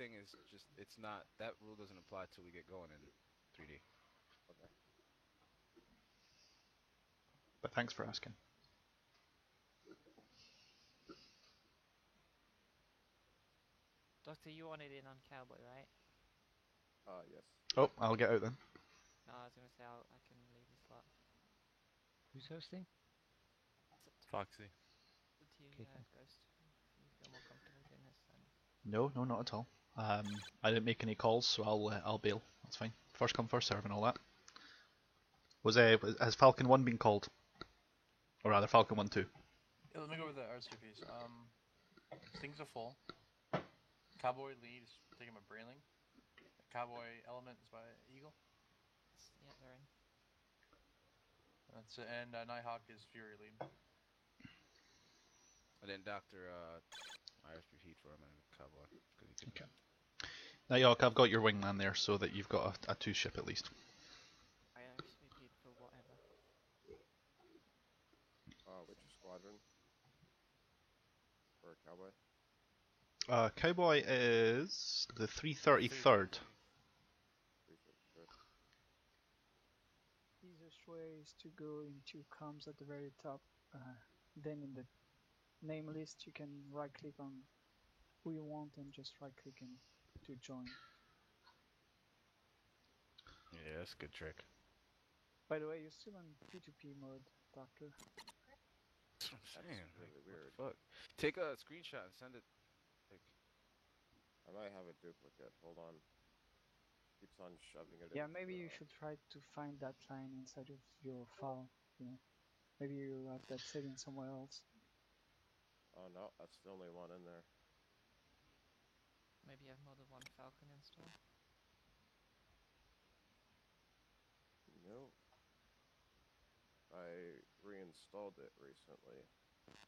thing is just it's not that rule doesn't apply till we get going in 3D. Okay. But thanks for asking. Doctor, you wanted in on Cowboy, right? Yes. Oh, I'll get out then. No, I was gonna say I can leave the slot. Who's hosting? It's up to, Foxy. up to you, Okay, cool. Ghost. If you feel more comfortable doing this, then. No, not at all. I didn't make any calls, so I'll bail. That's fine. First come, first serve, and all that. Has Falcon 1 been called? Or rather, Falcon 1 2. Yeah, let me go over the RSVPs. Stings are full. Cowboy lead is taking by Brailing. Cowboy element is by Eagle. Yeah, they're in. That's it. And Nighthawk is Fury lead. And then Doctor RSVP for him and Cowboy because he could. Okay. Nighthawk, I've got your wingman there, so that you've got a 2 ship at least. I RSVP'd for whatever. Which squadron? For Cowboy? Cowboy is the 333rd. Easiest way is to go into comms at the very top. Then in the name list, you can right click on who you want and just right click and to join. Yeah, that's a good trick. By the way, you're still on P2P mode, Doctor. That's what I'm saying. Really Like, weird. what the fuck? Take a screenshot and send it. Like, I might have a duplicate. Hold on. Keeps on shoving it. Yeah, maybe you should try to find that line inside of your file. You know, maybe you have that setting somewhere else. Oh no, that's the only one in there. Maybe you have more than one Falcon installed. No. I reinstalled it recently. Okay.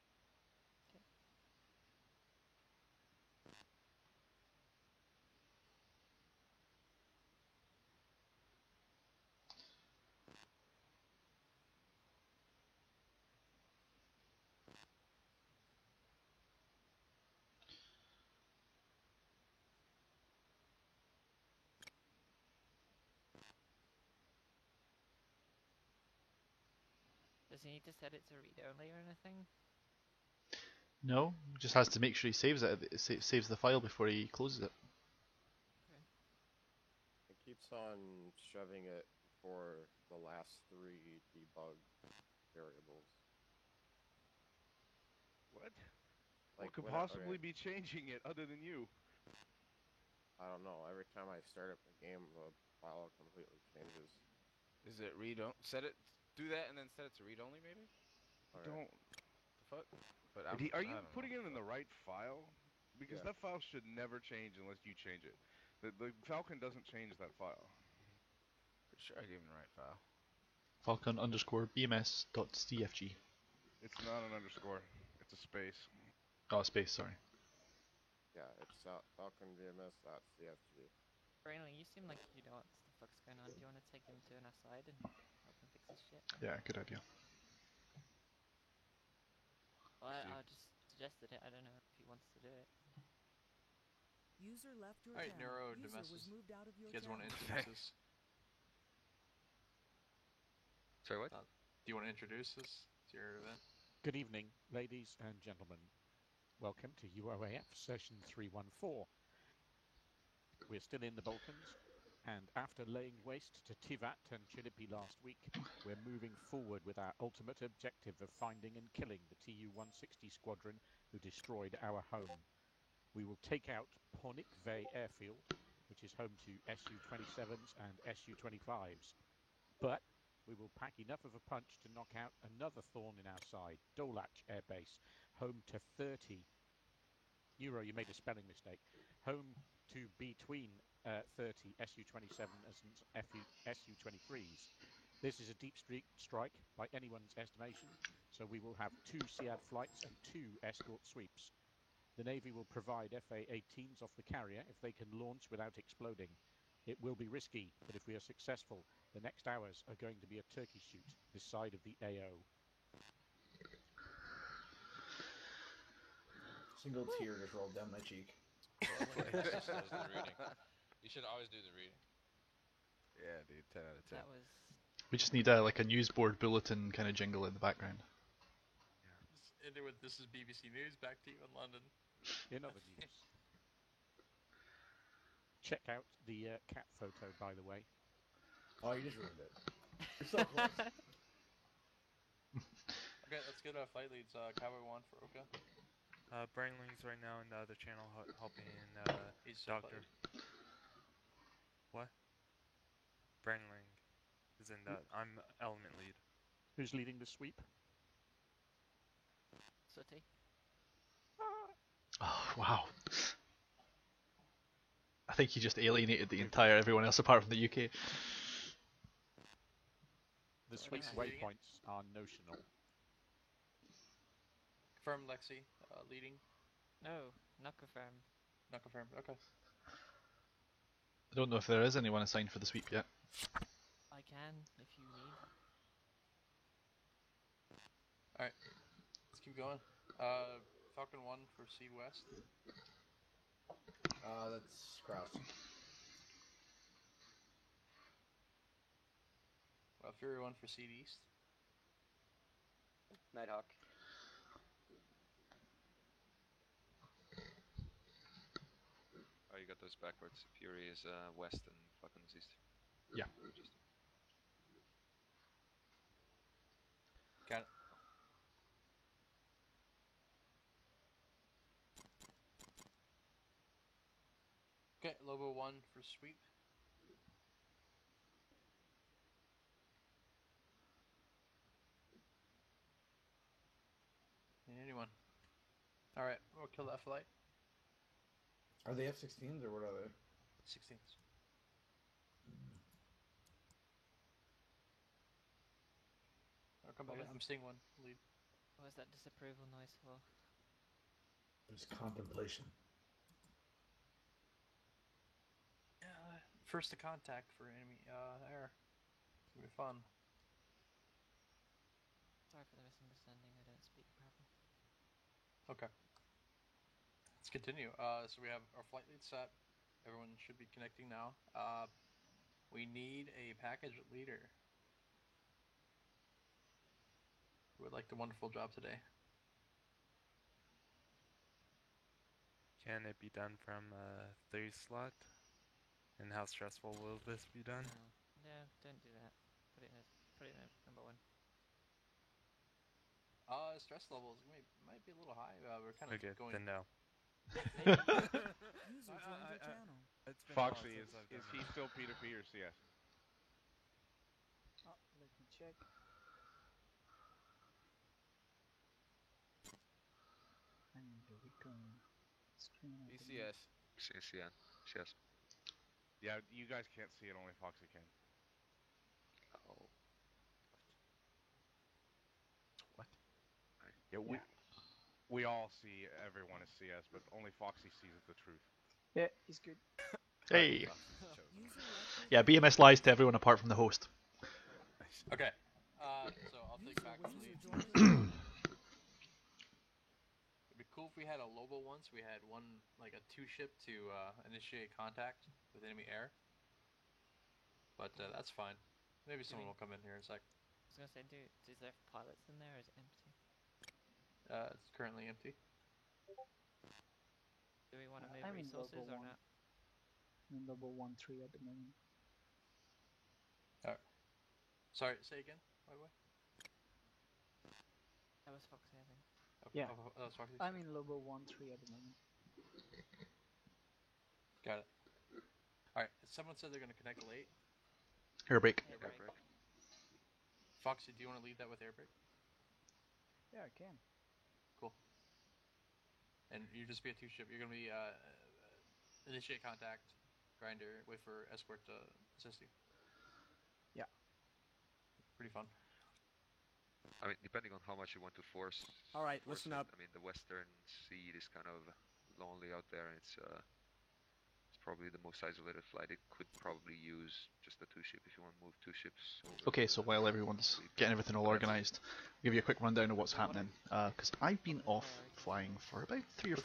Does he need to set it to read only or anything? No, just has to make sure he saves it. Saves the file before he closes it. Okay. It keeps on shoving it for the last 3 debug variables. What? Like What could when possibly be changing it other than you? I don't know. Every time I start up the game, the file completely changes. is it read? Set it. Do that and then set it to read only, maybe. Okay. Don't. The fuck? But Are I you don't putting know. it in the right file? Because Yeah. that file should never change unless you change it. The Falcon doesn't change that file. Pretty sure I gave him the right file. Falcon _ BMS.cfg. It's not an underscore. It's a space. Oh, space, sorry. Yeah, it's Falcon VMS.cfg. Brainly, you seem like you know what the fuck's going on. Do you want to take him to an aside and help him fix his shit? Yeah, good idea. Well, I just suggested it. I don't know if he wants to do it. User left your Alright, channel. Neuro User was Domestic. moved out of your You guys want to channel. introduce this? Sorry, what? Do you want to introduce this to your event? Good evening, ladies and gentlemen. Welcome to UOAF session 314. We're still in the Balkans, and after laying waste to Tivat and Chilipi last week, we're moving forward with our ultimate objective of finding and killing the Tu-160 squadron who destroyed our home. We will take out Pornik Ve airfield, which is home to Su-27s and Su-25s. But we will pack enough of a punch to knock out another thorn in our side, Dolach Air Base, home to 30. Euro, you made a spelling mistake. Home to between 30 Su-27s and Su-23s. This is a deep strike by anyone's estimation, so we will have 2 SEAD flights and 2 escort sweeps. The Navy will provide FA-18s off the carrier if they can launch without exploding. It will be risky, but if we are successful, the next hours are going to be a turkey shoot this side of the AO. Single tear just rolled down my cheek. Does the reading. You should always do the reading. Yeah, dude, 10 out of 10. That was. We just need a like a news board bulletin kind of jingle in the background. Just end it with "This is BBC News. Back to you in London." In other news, check out the cat photo, by the way. Oh, you just ruined it. You're so close. Okay, let's get flight leads. Cowboy 1 for Oka. Brainling's right now in the other channel helping He's Doctor. What? Brainling is in the. I'm element lead. Who's leading the sweep? Sooty. Oh wow! I think he just alienated the entire everyone else apart from the UK. The sweep waypoints are notional. Confirm Lexi leading. No, not confirmed. Not confirmed. Okay. I don't know if there is anyone assigned for the sweep yet. I can if you need. All right. Let's keep going. Falcon 1 for C West. That's Kraus. Fury 1 for Seed East. Nighthawk. Oh, you got those backwards. Fury is west and Falcon is east. Yeah. Got it. Okay, Lobo 1 for sweep. Anyone? Alright, we'll kill that flight. Are they F-16s or what are they? 16s. I'll come back. I'm seeing one lead. What was that disapproval noise for? There's contemplation. First to contact for enemy air. It's gonna be fun. Sorry for the misunderstanding. I don't speak proper. Okay. Let's continue. So we have our flight lead set. Everyone should be connecting now. We need a package leader. Who would like the wonderful job today? Can it be done from 3 slot? And how stressful will this be done? No, don't do that. Put it in at number 1. Stress levels might be a little high. We're kind of Okay, going. then no. User joined your channel. It's been a while Foxy, since I've is done he that. still P2P or CS? Oh, let me check. And the recon screen. at the moment. ECS. CCN. Yes. Yeah, you guys can't see it, only Foxy can. Oh. What? Yeah, we all see everyone as CS, but only Foxy sees the truth. Yeah, he's good. Hey! Yeah, BMS lies to everyone apart from the host. Okay. So I'll take back the lead. It'd be cool if we had a Lobo once. We had one, like a 2-ship to initiate contact with enemy air. But that's fine. Maybe someone will come in here in a sec. I was gonna say, is there pilots in there or is it empty? It's currently empty. Do we want to move I'm in resources Lobo or 1. not? I'm in Lobo 1-3 at the moment. Sorry, say again, by the way. That was Foxy, I think. Yeah. That was Foxy. I'm in Lobo 1-3 at the moment. Got it. Alright, someone said they're going to connect late. Air break. Air break. Foxy, do you want to lead that with air break? Yeah, I can. Cool. And you just be a 2-ship. You're going to be initiate contact, grinder, wait for escort to assist you. Yeah. Pretty fun. I mean, depending on how much you want to force. All right, force listen it. up. I mean, the western seed is kind of lonely out there, and it's probably the most isolated flight. It could probably use just a 2-ship if you want to move 2 ships. Okay, so while everyone's getting everything all organised, I'll give you a quick rundown of what's happening. Because I've been off flying for about three or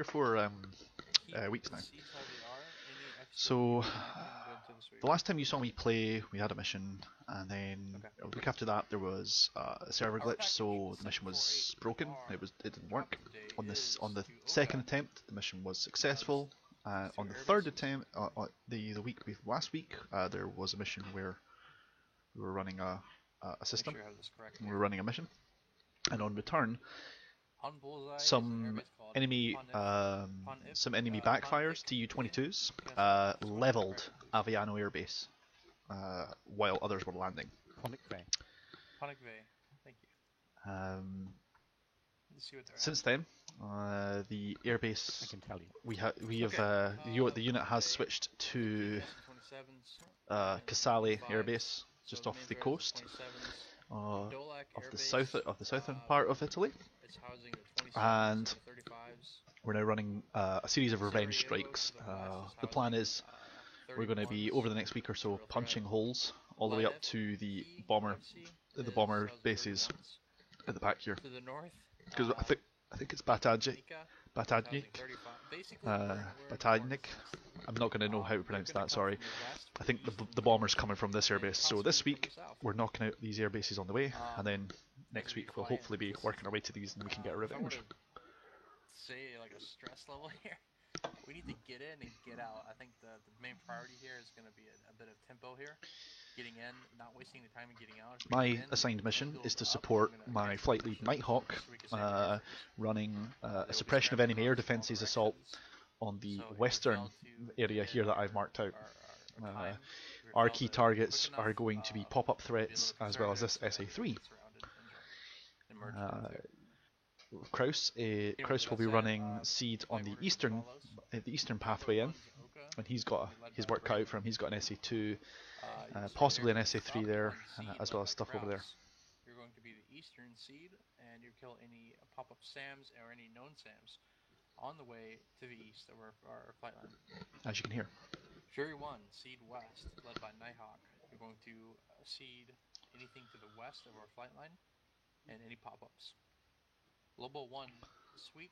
four keep weeks the now. seeds how they are. Any extra So, people can go into the sweep. the last time you saw me play, we had a mission, and then Okay. a week after that there was a server Our glitch, so the mission was broken. It didn't work. On the second attempt, the mission was successful. On the third attempt, the week last week, there was a mission where we were running a system. Make sure I have this correct. We were running a mission, and on return, On Bullseye, some enemy backfires, TU-22s, leveled Aviano airbase while others were landing. Ponic Bay. Ponic Bay. Thank you. Let's see what they're Since then, the airbase I can tell you. the unit has switched to 27s. Casale airbase, just off the coast of the southern part of Italy, It's housing the 27s and the 35s. we're now running a series of revenge strikes. The plan is we're going to be over the next week or so punching holes all the way up to the bomber bases at the back here, To the north. because I think it's Batadnik. I'm not going to know how to pronounce that. Sorry. I think the bomber's coming from this airbase. So this week we're knocking out these air bases on the way, and then next week we'll hopefully be working our way to these, and we can get a revenge. Say like a stress level here. We need to get in and get out. I think the main priority here is going to be a bit of tempo here. Getting in, not wasting the time and getting out. If we My get in, assigned mission build is to up, support I'm gonna my get flight lead Nighthawk, so we can save the running There a will be suppression of scrambles enemy air in all defences assault directions. on the So if we western fail to area get here in that I've marked out. our time, if we Our fail key to targets quick are enough, going to be we'll pop-up be a little threats as well as this conservative, so we SA3. get surrounded and merged into. Kraus will be running Seed on the eastern pathway in, and he's got his work cut out for him. He's got an SA2, possibly an SA3 there, as well as stuff over there. You're going to be the eastern seed, and you kill any pop-up SAMs or any known SAMs on the way to the east of our flight line. As you can hear. Fury 1, Seed West, led by Nighthawk. You're going to seed anything to the west of our flight line, and any pop-ups. Lobo 1, Sweep,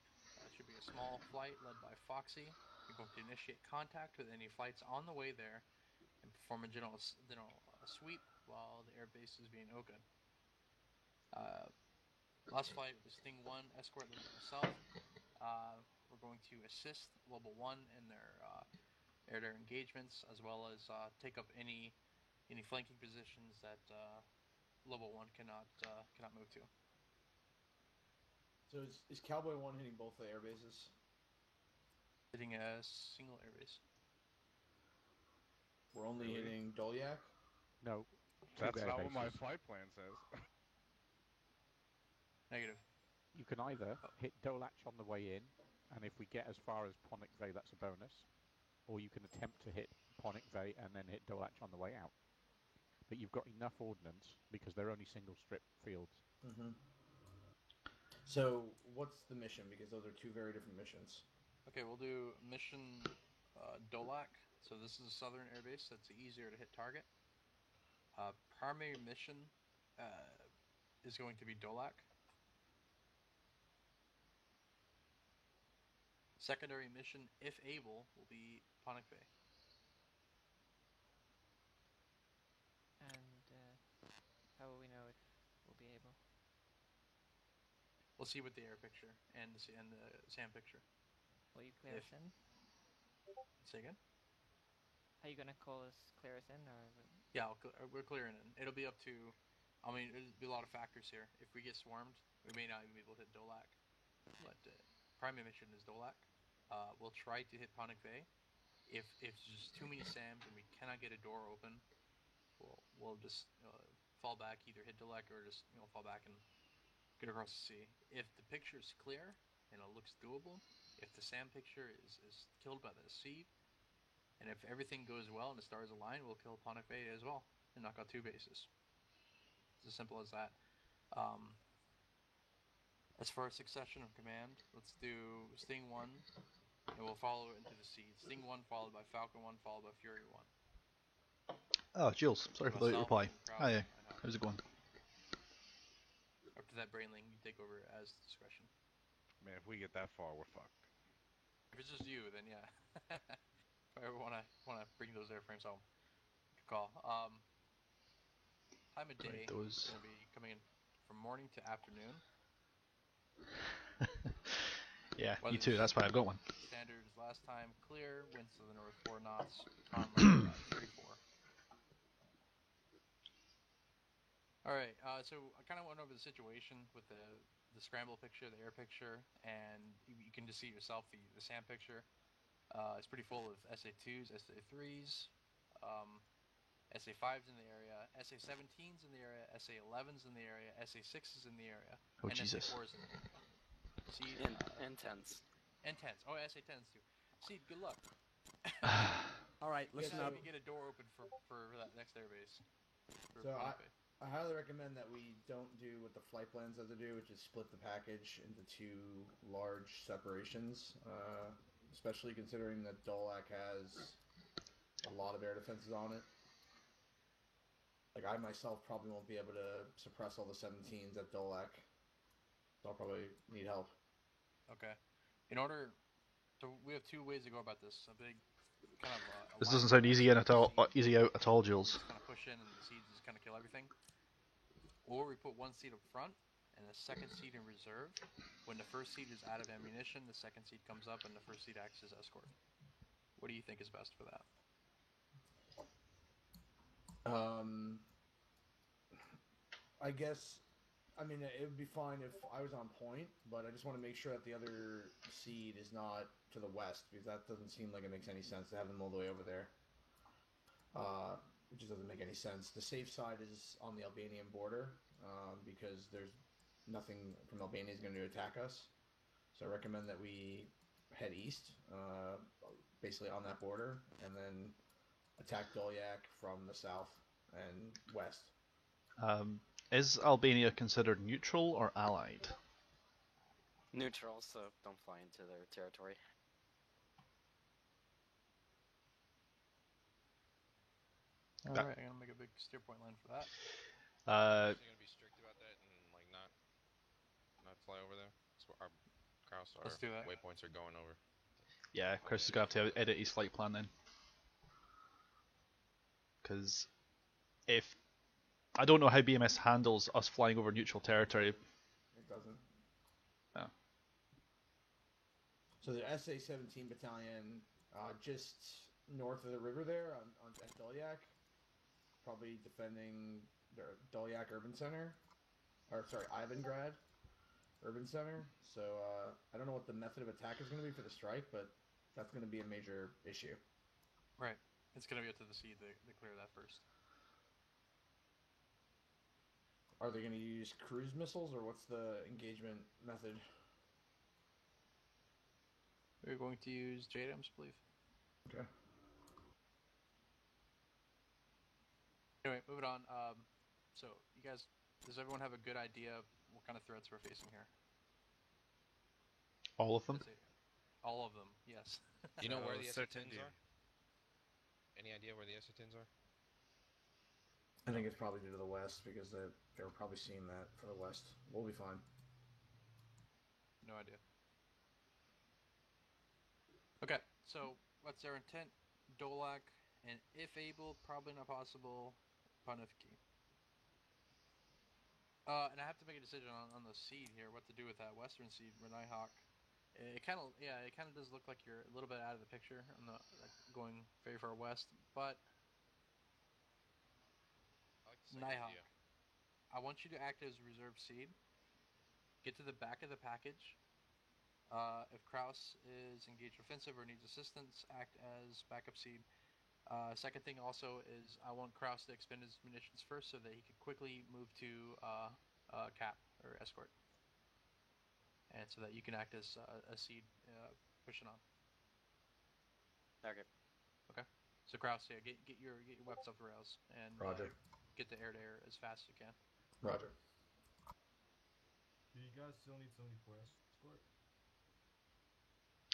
should be a small flight led by Foxy. You're going to initiate contact with any flights on the way there, and perform a general sweep while the airbase is being open. Last flight was Sting 1, escort led by myself. We're going to assist Lobo 1 in their air-to-air engagements, as well as take up any flanking positions that Lobo 1 cannot move to. So is Cowboy 1 hitting both the air bases? Hitting a single airbase. We're only hitting Dolyak? No. That's not what my flight plan says. Negative. You can either hit Dolach on the way in, and if we get as far as Ponic Bay, that's a bonus. Or you can attempt to hit Ponic Bay and then hit Dolach on the way out. But you've got enough ordnance, because they're only single strip fields. Mm-hmm. So, what's the mission? Because those are two very different missions. Okay, we'll do mission Dolak. So this is a southern airbase, that's easier to hit target. Primary mission is going to be Dolak. Secondary mission, if able, will be Ponic Bay. And how will we know if we'll be able? We'll see with the air picture and the SAM picture. Will you clear us in? Say again? Are you gonna call us clear us in, or? Yeah, we're clearing in. It'll be up to, I mean, there'll be a lot of factors here. If we get swarmed, we may not even be able to hit Dolak. But primary mission is Dolak. We'll try to hit Ponic Bay. If there's just too many SAMs and we cannot get a door open, we'll just fall back, either hit Dolak or just fall back and get across the sea. If the picture is clear and it looks doable, if the SAM picture is killed by the seed, and if everything goes well and the stars align, we'll kill Ponic Bay as well and knock out two bases. It's as simple as that. As far as succession of command, let's do Sting 1, and we'll follow it into the seed. Sting 1 followed by Falcon 1, followed by Fury 1. Oh, Jules, sorry for the late reply. Hi, how's it going? After that, Brainling, you take over as discretion. Man, if we get that far, we're fucked. If it's just you, then yeah. If I ever wanna bring those airframes home, good call. Time of day is gonna be coming in from morning to afternoon. Yeah, me too. That's why I've got one. Standard is last time clear. Winds to the north 4 knots. Calm 34. All right. So I kind of went over the situation with the scramble picture, the air picture, and you can just see yourself the SAM picture. It's pretty full of SA2s, SA3s, SA5s in the area, SA17s in the area, SA11s in the area, SA6s in the area, Oh, and Jesus. SA4s in the area. Seed, and 10s. And 10s. Oh, SA10s too. Seed, good luck. All right, listen up. Maybe get a door open for that next airbase. So I highly recommend that we don't do what the flight plans have to do, which is split the package into 2 large separations, especially considering that Dolac has a lot of air defenses on it. Like, I myself probably won't be able to suppress all the 17s at Dolac, so I'll probably need help. Okay. So we have 2 ways to go about this. A big kind of... This doesn't sound easy at all, Jules. Just kind of push in and the seeds just kind of kill everything. Or we put 1 seed up front and a 2nd seed in reserve. When the 1st seed is out of ammunition, the 2nd seed comes up and the 1st seed acts as escort. What do you think is best for that? I guess, I mean, it would be fine if I was on point, but I just want to make sure that the other seed is not to the west, because that doesn't seem like it makes any sense to have them all the way over there. It just doesn't make any sense. The safe side is on the Albanian border, because there's nothing from Albania is going to attack us. So I recommend that we head east, basically on that border, and then attack Dolyak from the south and west. Is Albania considered neutral or allied? Neutral, so don't fly into their territory. Alright, I'm gonna make a big steer point line for that. So you're gonna be strict about that and like not fly over there? So our Let's do that. waypoints are going over. Yeah, Chris is going to have to edit his flight plan then. Because if... I don't know how BMS handles us flying over neutral territory. It doesn't. No. So the SA-17 battalion, just north of the river there at Dolyak, probably defending the Dolyak Urban Center, or sorry, Ivangrad Urban Center. So I don't know what the method of attack is going to be for the strike, but that's going to be a major issue. Right. It's going to be up to the seed to clear that first. Are they going to use cruise missiles, or what's the engagement method? We're going to use JDAMs, I believe. Okay. Anyway, moving on. So, you guys, does everyone have a good idea of what kind of threats we're facing here? All of them? All of them, yes. Do you know where the SA-10s are? Any idea where the SA-10s are? I think it's probably due to the west, because they were probably seeing that for the west. We'll be fine. No idea. Okay, so what's their intent? Dolak, and if able, probably not possible, Panufki. And I have to make a decision on the seed here, what to do with that western seed, Renai Hawk. It kind of does look like you're a little bit out of the picture, on the going very far west, but Nighthawk, I want you to act as a reserve seed. Get to the back of the package. If Kraus is engaged offensive or needs assistance, act as backup seed. Second thing also is I want Kraus to expend his munitions first so that he can quickly move to cap or escort, and so that you can act as a seed pushing on. Okay. Okay. So Kraus, yeah, get your weapons up the rails and Roger. Get the air to air as fast as you can. Roger. Do you guys still need somebody for escort?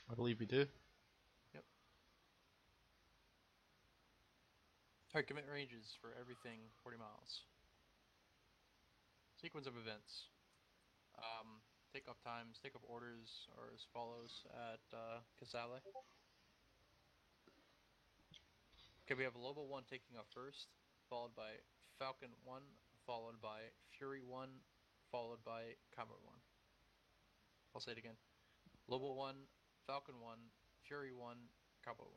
I believe we do. Yep. Alright, commit ranges for everything 40 miles. Sequence of events. takeoff times, takeoff orders are as follows at Casale. Okay, we have Lobo 1 taking off first, followed by Falcon 1, followed by Fury 1, followed by Cabo 1. I'll say it again. Lobo 1, Falcon 1, Fury 1, Cabo 1.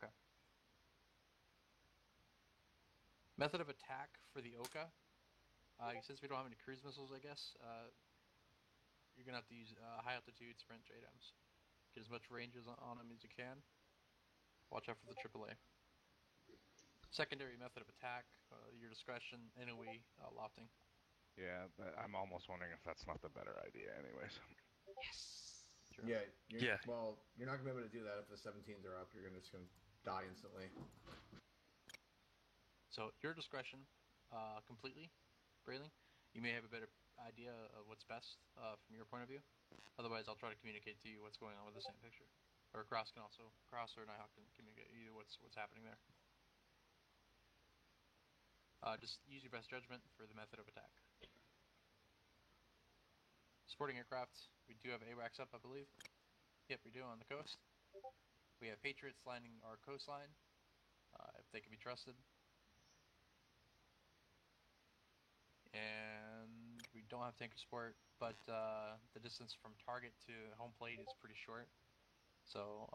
Okay. Method of attack for the Oka. Since we don't have any cruise missiles, I guess, you're going to have to use high altitude sprint JDAMs. Get as much range on them as you can. Watch out for the AAA. Secondary method of attack, your discretion, NOE, lofting. Yeah, but I'm almost wondering if that's not the better idea anyways. Yes! True. Yeah, well, you're not going to be able to do that if the 17s are up. You're just going to die instantly. So, your discretion, completely, Brayling. You may have a better idea of what's best from your point of view. Otherwise, I'll try to communicate to you what's going on with the same picture. Or Cross or Nighthawk can communicate to you what's happening there. Just use your best judgment for the method of attack. Supporting aircraft, we do have AWACS up, I believe. Yep, we do on the coast. We have Patriots lining our coastline, if they can be trusted. And we don't have tanker support, but the distance from target to home plate is pretty short. So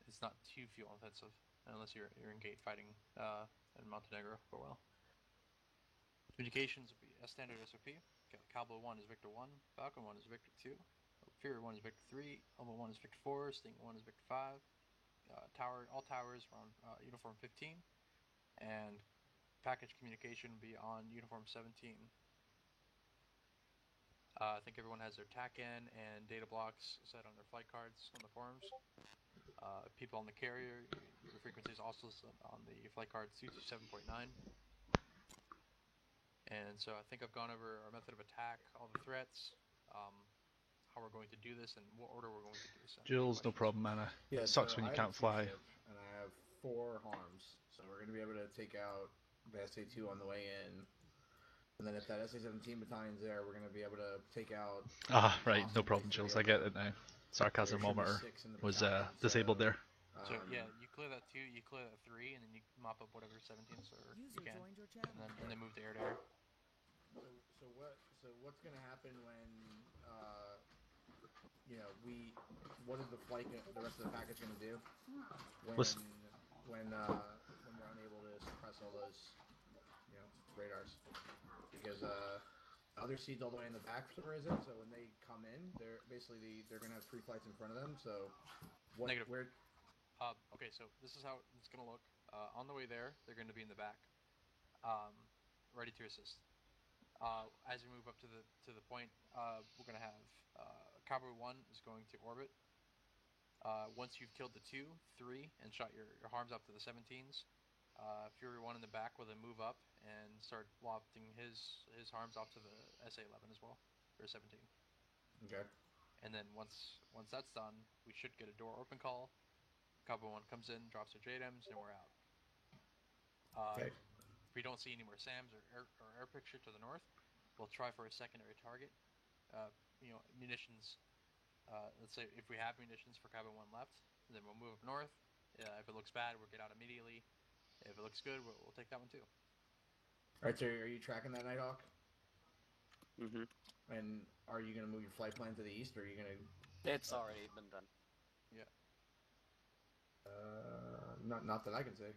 it's not too fuel intensive, unless you're in gate fighting in Montenegro for a while. Communications will be a standard SOP. Okay, Cowboy 1 is Victor 1, Falcon 1 is Victor 2, Fury 1 is Victor 3, Elmo 1 is Victor 4, Sting 1 is Victor 5, all towers are on Uniform 15, and package communication will be on Uniform 17. I think everyone has their TACAN and data blocks set on their flight cards on the forums. People on the carrier, your frequency is also set on the flight card 227.9. And so I think I've gone over our method of attack, all the threats, how we're going to do this, and what order we're going to do this in. Jules, no problem, man. Yeah, It sucks so when you I have can't a fly. ship, and I have 4 harms, so we're going to be able to take out the SA-2 on the way in. And then if that SA-17 battalion's there, we're going to be able to take out... Ah, right, no problem, Jules. I get it now. Sarcasmometer was disabled there. So yeah, you clear that 2, you clear that 3, and then you mop up whatever 17s or you can, and then move to air to air. So what's going to happen when what is the rest of the package going to do when we're unable to suppress all those radars? Because other seeds all the way in the back for some reason, so when they come in, they're going to have 3 flights in front of them. So Negative. Okay, so this is how it's going to look. On the way there, they're going to be in the back, ready to assist. As we move up to the point, we're going to have Cowboy 1 is going to orbit. Once you've killed the 2, 3, and shot your harms up to the 17s, Fury 1 in the back will then move up and start lofting his harms off to the SA-11 as well, or 17. Okay. And then once that's done, we should get a door open call. Cowboy 1 comes in, drops their JDAMs, and we're out. Okay. If we don't see any more SAMs or air picture to the north, we'll try for a secondary target. Munitions. Let's say if we have munitions for Cowboy 1 left, then we'll move up north. If it looks bad, we'll get out immediately. If it looks good, we'll take that one too. Alright, so are you tracking that, Nighthawk? Mm-hmm. And are you going to move your flight plan to the east, or are you going to... It's already been done. Yeah. Not that I can see. Are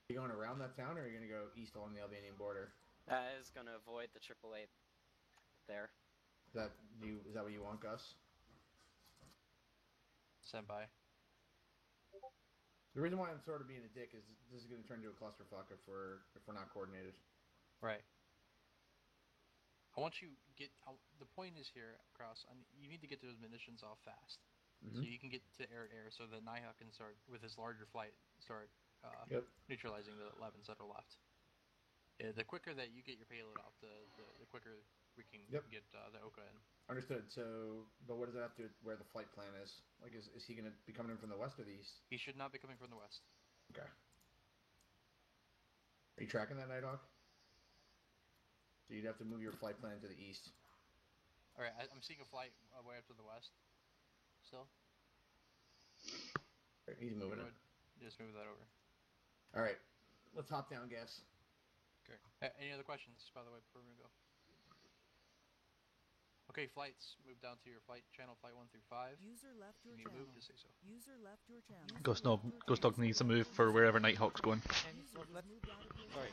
you going around that town, or are you going to go east along the Albanian border? Is going to avoid the AAA there. Is that what you want, Gus? Stand by. The reason why I'm sort of being a dick is this is going to turn into a clusterfuck if we're not coordinated. Right. I want you to get... the point is here, Kraus, you need to get those munitions off fast. Mm-hmm. So you can get to air so that Nighthawk can start, with his larger flight, neutralizing the 11s that are left. The quicker that you get your payload off, the quicker we can get the Oka in. Understood. So, but what does that have to do with where the flight plan is? Like, is he going to be coming in from the west or the east? He should not be coming from the west. Okay. Are you tracking that, Nighthawk? So you'd have to move your flight plan to the east. Alright, I'm seeing a flight way up to the west. Still. Right, he's moving it. Just move that over. Alright, let's hop down, gas. Okay. Any other questions, by the way, before we go? Okay, flights. Move down to your flight channel, flight 1 through 5. User left your you need to channel. move, just say so. User left your channel. Ghost Dog needs to move for wherever Nighthawk's going. Sorry.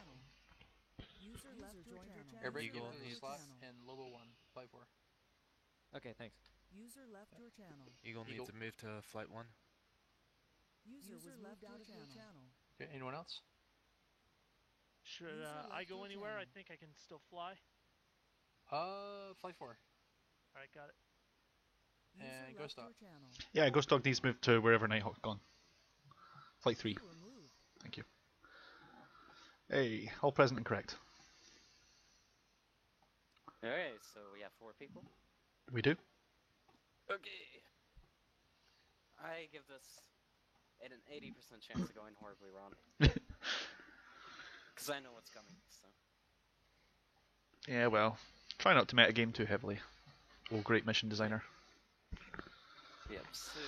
User left your channel. Airbreak Eagle. in the slot and Lobo 1, flight 4. Okay, thanks. User left your channel. Eagle needs to move to flight 1. User was left out of your channel. Okay, anyone else? Should I go anywhere? I think I can still fly. Flight 4. Alright, got it. And Ghost Dog. Yeah, Ghost Dog needs to move to wherever Nighthawk's gone. Flight 3. Thank you. Hey, all present and correct. Alright, so we have 4 people. We do. Okay. I give this an 80% chance of going horribly wrong. Because I know what's coming, so. Yeah, well, try not to metagame too heavily. Oh, great mission designer. Yep, so...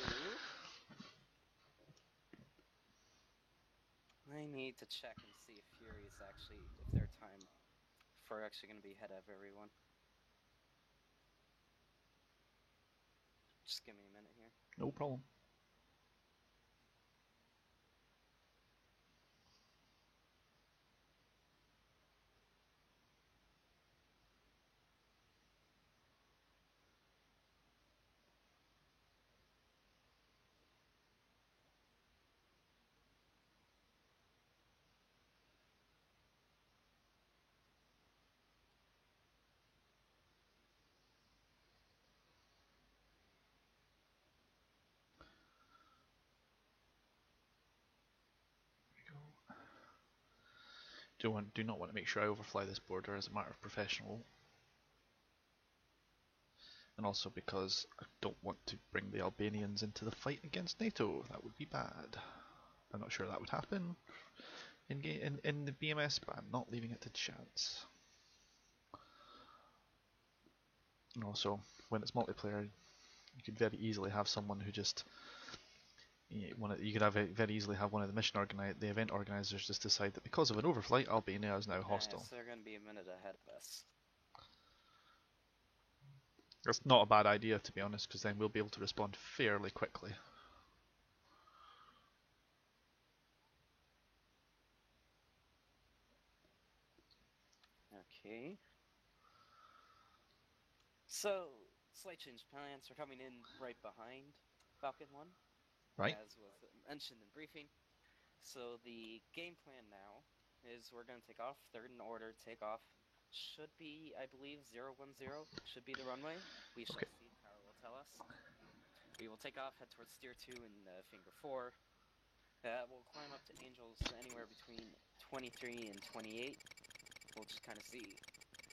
I need to check and see if Fury's actually, if their time, if we're actually going to be ahead of everyone. Just give me a minute here. No problem. Do not want to make sure I overfly this border as a matter of professional. And also because I don't want to bring the Albanians into the fight against NATO. That would be bad. I'm not sure that would happen in the BMS, but I'm not leaving it to chance. And also, when it's multiplayer, you could very easily have someone who just you could very easily have one of the event organizers just decide that because of an overflight, Albania is now hostile. So they're going to be a minute ahead of us. That's not a bad idea, to be honest, because then we'll be able to respond fairly quickly. Okay. So, slight change of plans. We're coming in right behind Falcon 1. Right. As was mentioned in briefing. So the game plan now is we're going to take off. Third in order takeoff should be, I believe, 010 should be the runway. We shall see. Power will tell us. We will take off, head towards steer 2 and finger 4. We'll climb up to Angels anywhere between 23 and 28. We'll just kind of see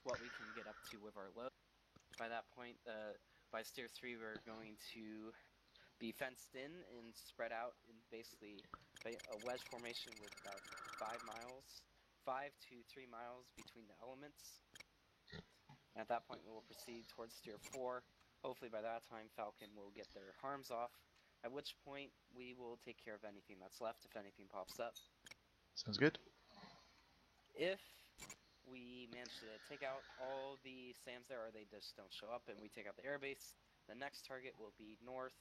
what we can get up to with our load. By that point, by steer 3, we're going to be fenced in and spread out in basically a wedge formation with about 5 to 3 miles between the elements. And at that point, we will proceed towards steer 4. Hopefully by that time, Falcon will get their harms off, at which point we will take care of anything that's left if anything pops up. Sounds good. If we manage to take out all the SAMs there, or they just don't show up and we take out the airbase, the next target will be north,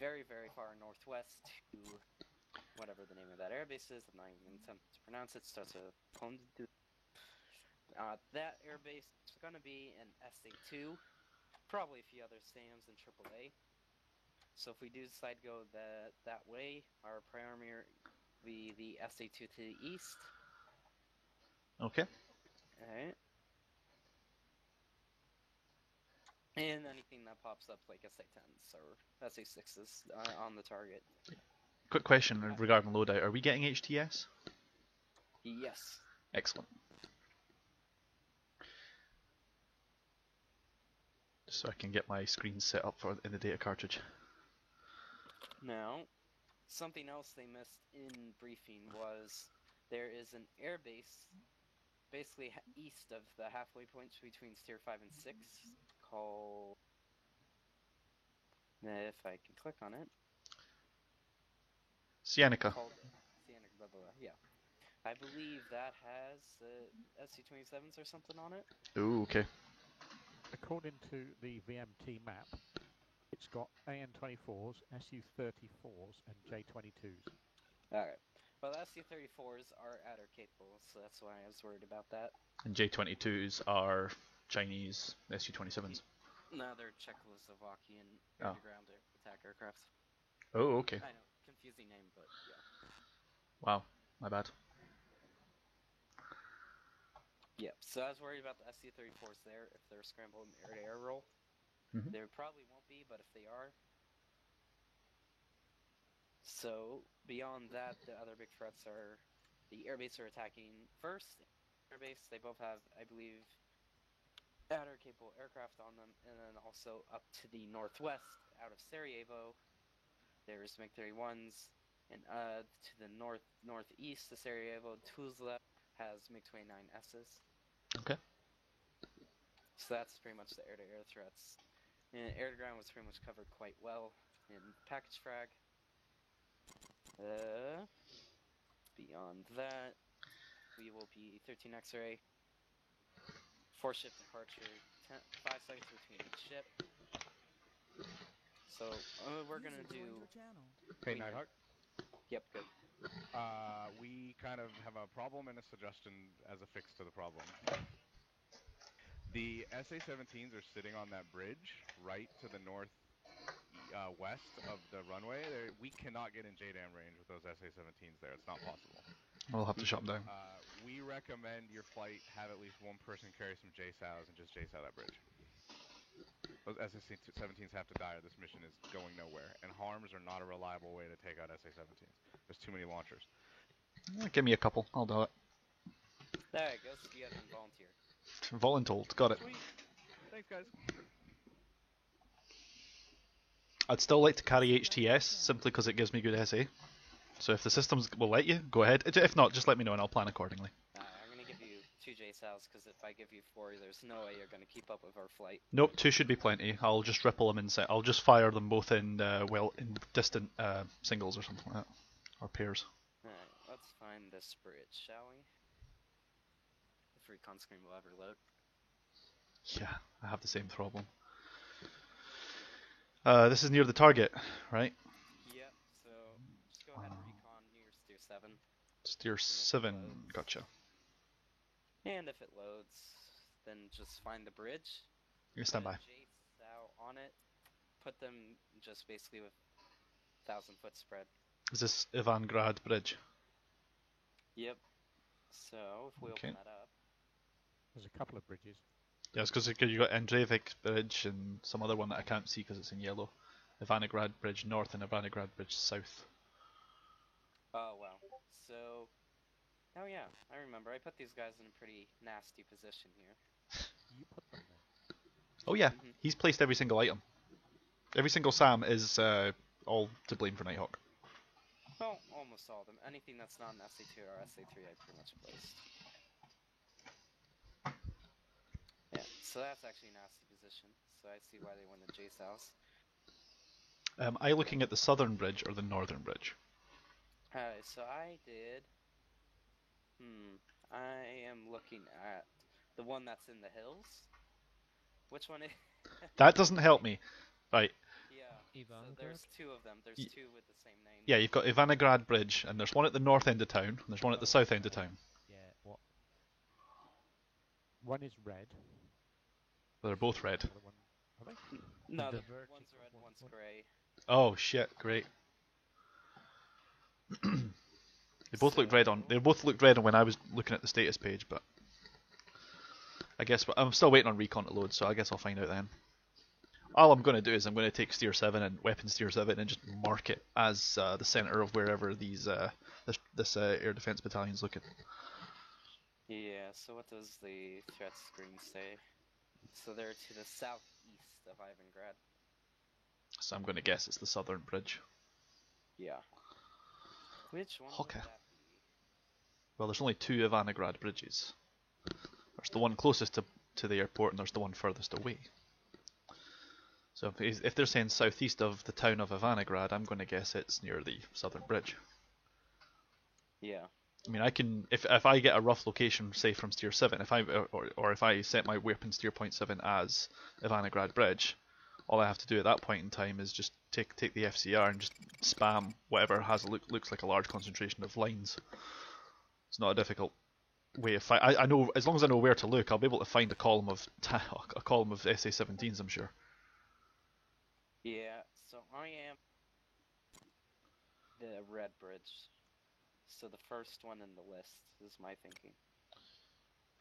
very, very far northwest to whatever the name of that airbase is. I'm not even going to attempt to pronounce it. Starts with Pondu. That airbase is going to be an SA-2, probably a few other SAMs and AAA. So if we do decide to go that way, our priority will be the SA-2 to the east. Okay. Alright. And anything that pops up like SA-10s or SA-6s on the target. Quick question regarding loadout. Are we getting HTS? Yes. Excellent. So I can get my screen set up in the data cartridge. Now, something else they missed in briefing was there is an air base basically east of the halfway point between Tier 5 and 6 called... If I can click on it. Sienica. Called Sienica, blah, blah, blah. Yeah. I believe that has SC-27s or something on it. Ooh, okay. According to the VMT map, it's got AN-24s, SU-34s, and J-22s. Alright. Well, the SU-34s are adder capable, so that's why I was worried about that. And J-22s are Chinese SU-27s. No, they're Czechoslovakian air-to-ground attack aircraft. Oh, okay. I know, confusing name, but yeah. Wow, my bad. Yep, so I was worried about the SU-34s there, if they're scrambled in air-to-air roll. Mhm. They probably won't be, but if they are... So, beyond that, the other big threats are... The airbase are attacking first. Airbase, they both have, I believe, adder-capable aircraft on them, and then also up to the northwest, out of Sarajevo, there's MiG-31s, and to the northeast of Sarajevo, Tuzla has MiG-29Ss. Okay. So that's pretty much the air-to-air threats. And air-to-ground was pretty much covered quite well in package frag. Beyond that, we will be 13 X-ray, 4-ship departure, 5 seconds between each ship. So we're gonna do. Hey, Nighthawk. Yep, good. We kind of have a problem and a suggestion as a fix to the problem. The SA-17s are sitting on that bridge right to the west of the runway. We cannot get in JDAM range with those SA-17s there. It's not possible. We'll have to shut them down. We recommend your flight have at least one person carry some JSOWs and just JSOW that bridge. Those SA-17s have to die or this mission is going nowhere. And HARMs are not a reliable way to take out SA-17s. There's too many launchers. Give me a couple. I'll do it. There it goes. You have to volunteer. Voluntold. Got it. Sweet. Thanks, guys. I'd still like to carry HTS simply because it gives me good SA. So if the systems will let you, go ahead. If not, just let me know and I'll plan accordingly. I'm gonna give you 2 JSOWs because if I give you 4, there's no way you're gonna keep up with our flight. Nope, 2 should be plenty. I'll just ripple them inside. I'll just fire them both in in distant singles or something like that, or pairs. Alright, let's find this bridge, shall we? If recon screen will ever load. Yeah, I have the same problem. This is near the target, right? Yep, so just go ahead and recon near Steer 7. Steer 7, gotcha. And if it loads, then just find the bridge. You stand by. JSOW on it. Put them just basically with 1,000-foot spread. Is this Ivangrad Bridge? Yep. So if we open that up. There's a couple of bridges. Yeah, it's because you got Andrejevik Bridge and some other one that I can't see because it's in yellow. Ivanigrad Bridge North and Ivanigrad Bridge South. Oh, well. So... Oh yeah, I remember. I put these guys in a pretty nasty position here. You put them there. Oh yeah, he's placed every single item. Every single SAM is all to blame for Nighthawk. Well, almost all of them. Anything that's not an SA2 or SA3 I pretty much placed. Yeah, so that's actually a nasty position. So I see why they won the JSOWs. Are you looking at the southern bridge or the northern bridge? So I did... I am looking at the one that's in the hills. Which one is... That doesn't help me. Right. Yeah, so there's 2 of them. There's 2 with the same name. Yeah, you've got Ivanigrad Bridge, and there's one at the north end of town, and there's one at the south end of town. Yeah, what? One is red. They're both red. Are they? No, The one's red, one's grey. Oh shit! Great. They both looked red on. They both looked red when I was looking at the status page, but I guess I'm still waiting on recon to load, so I guess I'll find out then. All I'm going to do is I'm going to take Steer 7 and Weapon Steer 7 and just mark it as the centre of wherever these this air defence battalion's looking. Yeah. So what does the threat screen say? So they're to the southeast of Ivangrad. So I'm going to guess it's the southern bridge. Yeah. Which one Okay. would that be? Well, there's only 2 Ivanagrad bridges. There's the one closest to the airport, and there's the one furthest away. So if they're saying southeast of the town of Ivanagrad, I'm going to guess it's near the southern bridge. Yeah. I mean, I can if I get a rough location, say from Steer 7, if I or if I set my waypoint Steer Point 7 as Ivanagrad Bridge, all I have to do at that point in time is just take the FCR and just spam whatever has looks like a large concentration of lines. It's not a difficult way of I know, as long as I know where to look, I'll be able to find a column of SA-17s, I'm sure. Yeah, so I am the red bridge. So the first one in the list is my thinking.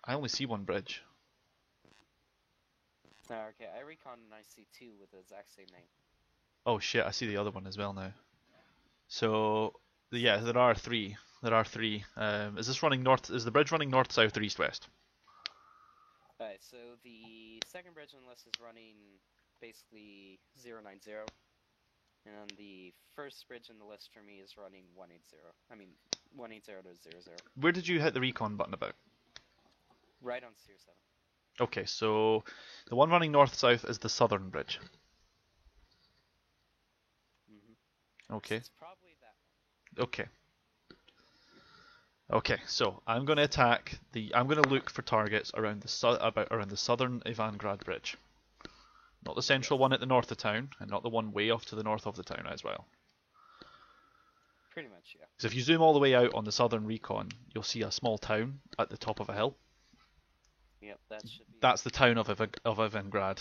I only see one bridge. Okay, I recon and I see 2 with the exact same name. Oh shit, I see the other one as well now. So yeah, there are 3. There are 3. Is this running north? Is the bridge running north, south, or east, west? Alright, so the second bridge on the list is running basically 090. And the first bridge in the list for me is running 180. I mean, 180 to 00. Where did you hit the recon button about? Right on Steer 7. Okay, so the one running north-south is the southern bridge. Okay. It's probably that one. Okay. Okay, so I'm going to attack the. I'm going to look for targets around the southern Ivanagrad Bridge, not the central one at the north of town, and not the one way off to the north of the town as well. Pretty much, yeah. So if you zoom all the way out on the southern recon, you'll see a small town at the top of a hill. Yep, that should be. That's the town of Ivanagrad.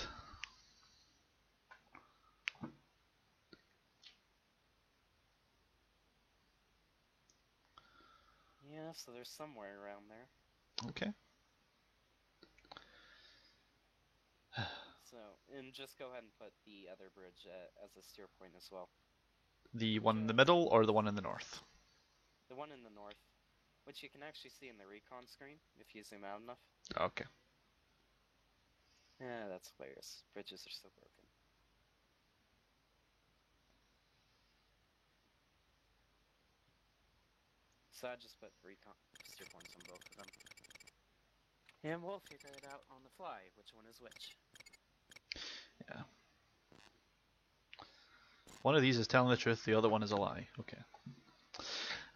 Yeah, so there's somewhere around there. Okay. So, and just go ahead and put the other bridge as a steer point as well. The one in the middle or the one in the north? The one in the north, which you can actually see in the recon screen if you zoom out enough. Okay. Yeah, that's hilarious. Bridges are so broken. So I just put recon steer points on both of them. And we'll figure it out on the fly, which one is which. Yeah. One of these is telling the truth, the other one is a lie. Okay.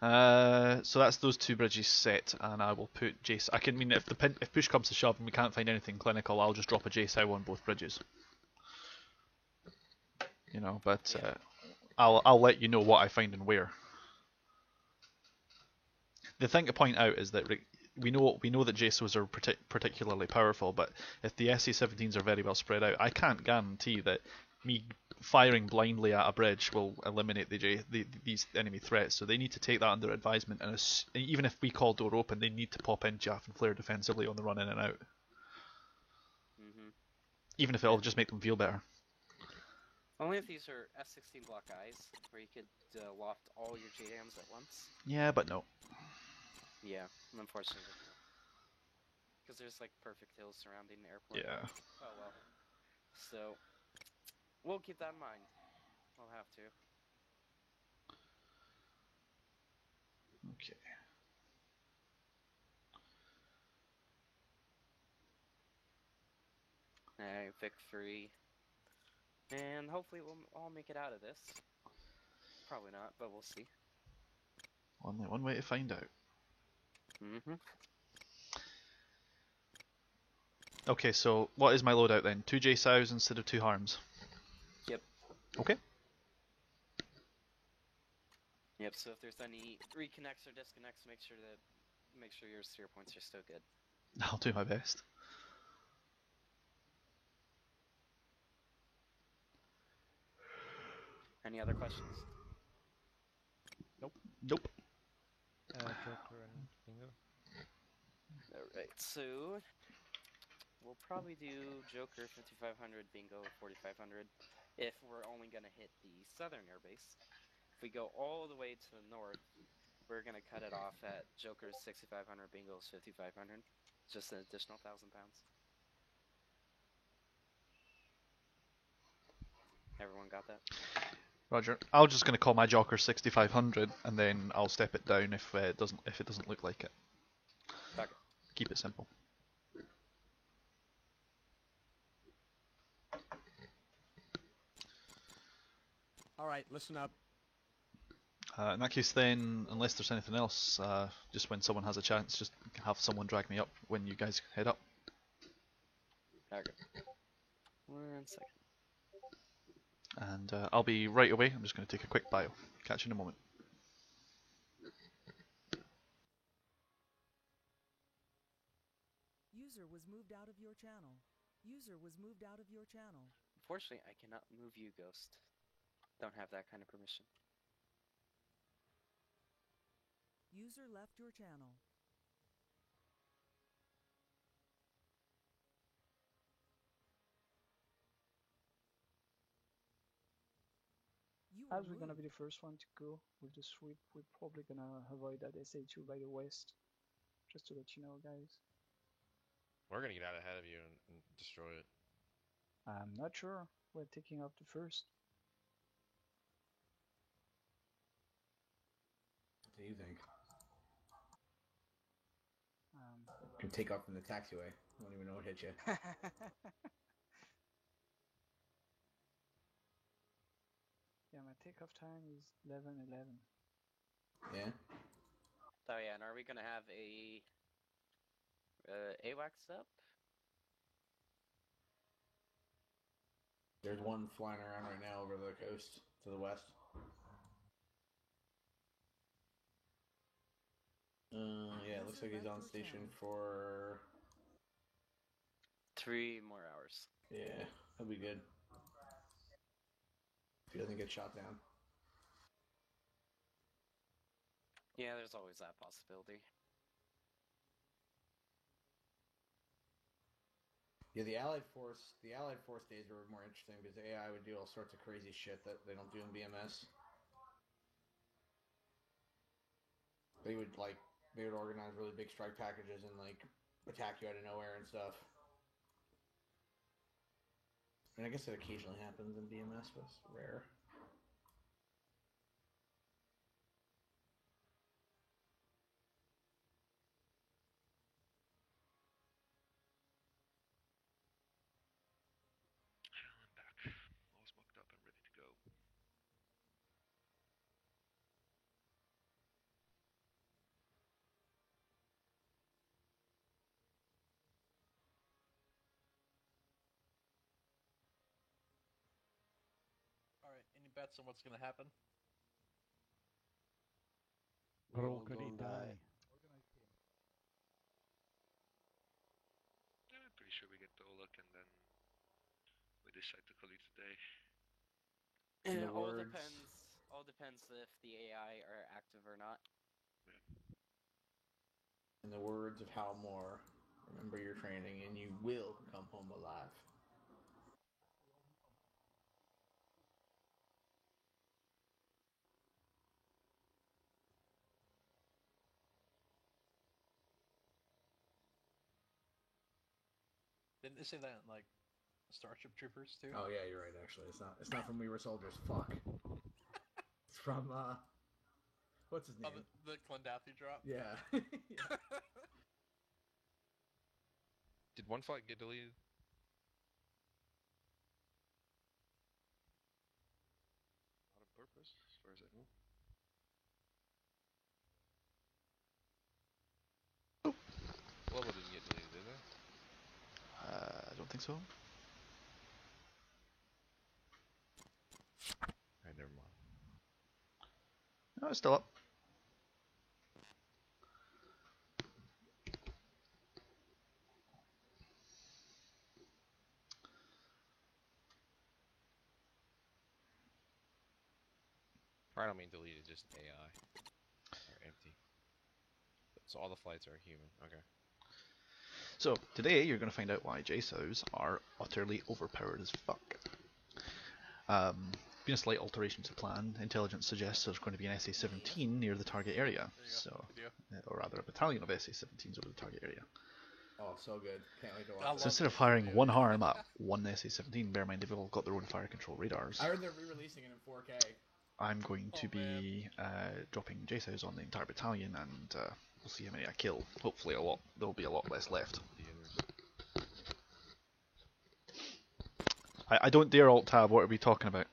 So that's those 2 bridges set, and I will put Jace. I can mean if push comes to shove and we can't find anything clinical, I'll just drop a Jace out on both bridges. You know, but I'll let you know what I find and where. The thing to point out is that we know that JSOs are particularly powerful, but if the SA-17s are very well spread out, I can't guarantee that me firing blindly at a bridge will eliminate these enemy threats. So they need to take that under advisement, and even if we call door open, they need to pop in Chaff and Flare defensively on the run in and out. Even if it'll just make them feel better. Only if these are S16 block eyes, where you could loft all your JDAMs at once. Yeah, but no. Yeah, unfortunately. Because there's like perfect hills surrounding the airport. Yeah. Oh well. So, we'll keep that in mind. We'll have to. Okay. Alright, Vic 3. And hopefully we'll all make it out of this. Probably not, but we'll see. Only one way to find out. Okay, so what is my loadout then? 2 JSOWs instead of 2 harms? Yep. Okay. Yep, so if there's any reconnects or disconnects, make sure your steer points are still good. I'll do my best. Any other questions? Nope. Joker and Bingo. Alright, so we'll probably do Joker 5500, Bingo 4500 if we're only going to hit the southern airbase. If we go all the way to the north, we're going to cut it off at Joker 6500, Bingo 5500. Just an additional 1,000 pounds. Everyone got that? Roger. I'm just going to call my Joker 6500, and then I'll step it down if it doesn't look like it. Okay. Keep it simple. All right, listen up. In that case, then, unless there's anything else, just when someone has a chance, just have someone drag me up when you guys head up. Okay. 1 second. And I'll be right away. I'm just going to take a quick bio. Catch you in a moment. User was moved out of your channel. User was moved out of your channel. Unfortunately, I cannot move you, Ghost. Don't have that kind of permission. User left your channel. You As were we're gonna moved. be the first one to go with the sweep, we're probably gonna avoid that SA2 by the west. Just to let you know, guys. We're gonna get out ahead of you and destroy it. I'm not sure. We're taking off the first. What do you think? Um, You can take off from the taxiway. I don't even know what hit you. Yeah, my takeoff time is 11:11. Yeah. Oh yeah, and are we gonna have a AWACS up? There's one flying around right now over the coast to the west. Yeah, it looks like he's on station for 3 more hours. Yeah, that'll be good. If he doesn't get shot down. Yeah, there's always that possibility. Yeah, the Allied Force days were more interesting because the AI would do all sorts of crazy shit that they don't do in BMS. They would organize really big strike packages and attack you out of nowhere and stuff. I mean, I guess it occasionally happens in BMS, but it's rare. I'm back. All smoked up and ready to go. Alright, any bets on what's gonna happen? We're all gonna die. Yeah, I'm pretty sure we get Dolak and then we decide to call it today. It all depends if the AI are active or not. In the words of Hal Moore, remember your training and you will come home alive. Didn't they say that in Starship Troopers too? Oh yeah, you're right. Actually, it's not from We Were Soldiers. Fuck. It's from what's his name? Oh, the Clendathy drop. Yeah. Did one flight get deleted? Not on purpose, as far as I know. Global didn't get deleted, did they? I don't think so. Alright, never mind. No, it's still up. I don't mean deleted, just AI. Or empty. So all the flights are human. Okay. So, today you're going to find out why JSOWs are utterly overpowered as fuck. Been a slight alteration to the plan. Intelligence suggests there's going to be an SA-17 near the target area. So, or rather a battalion of SA-17s over the target area. Oh, so good. Can't wait to watch So instead of firing one harm at one SA-17, bear in mind they've all got their own fire control radars. I heard they're re-releasing it in 4K. I'm going to be dropping J-Sows on the entire battalion, and we'll see how many I kill. Hopefully a lot. There'll be a lot less left. I don't dare alt-tab. What are we talking about?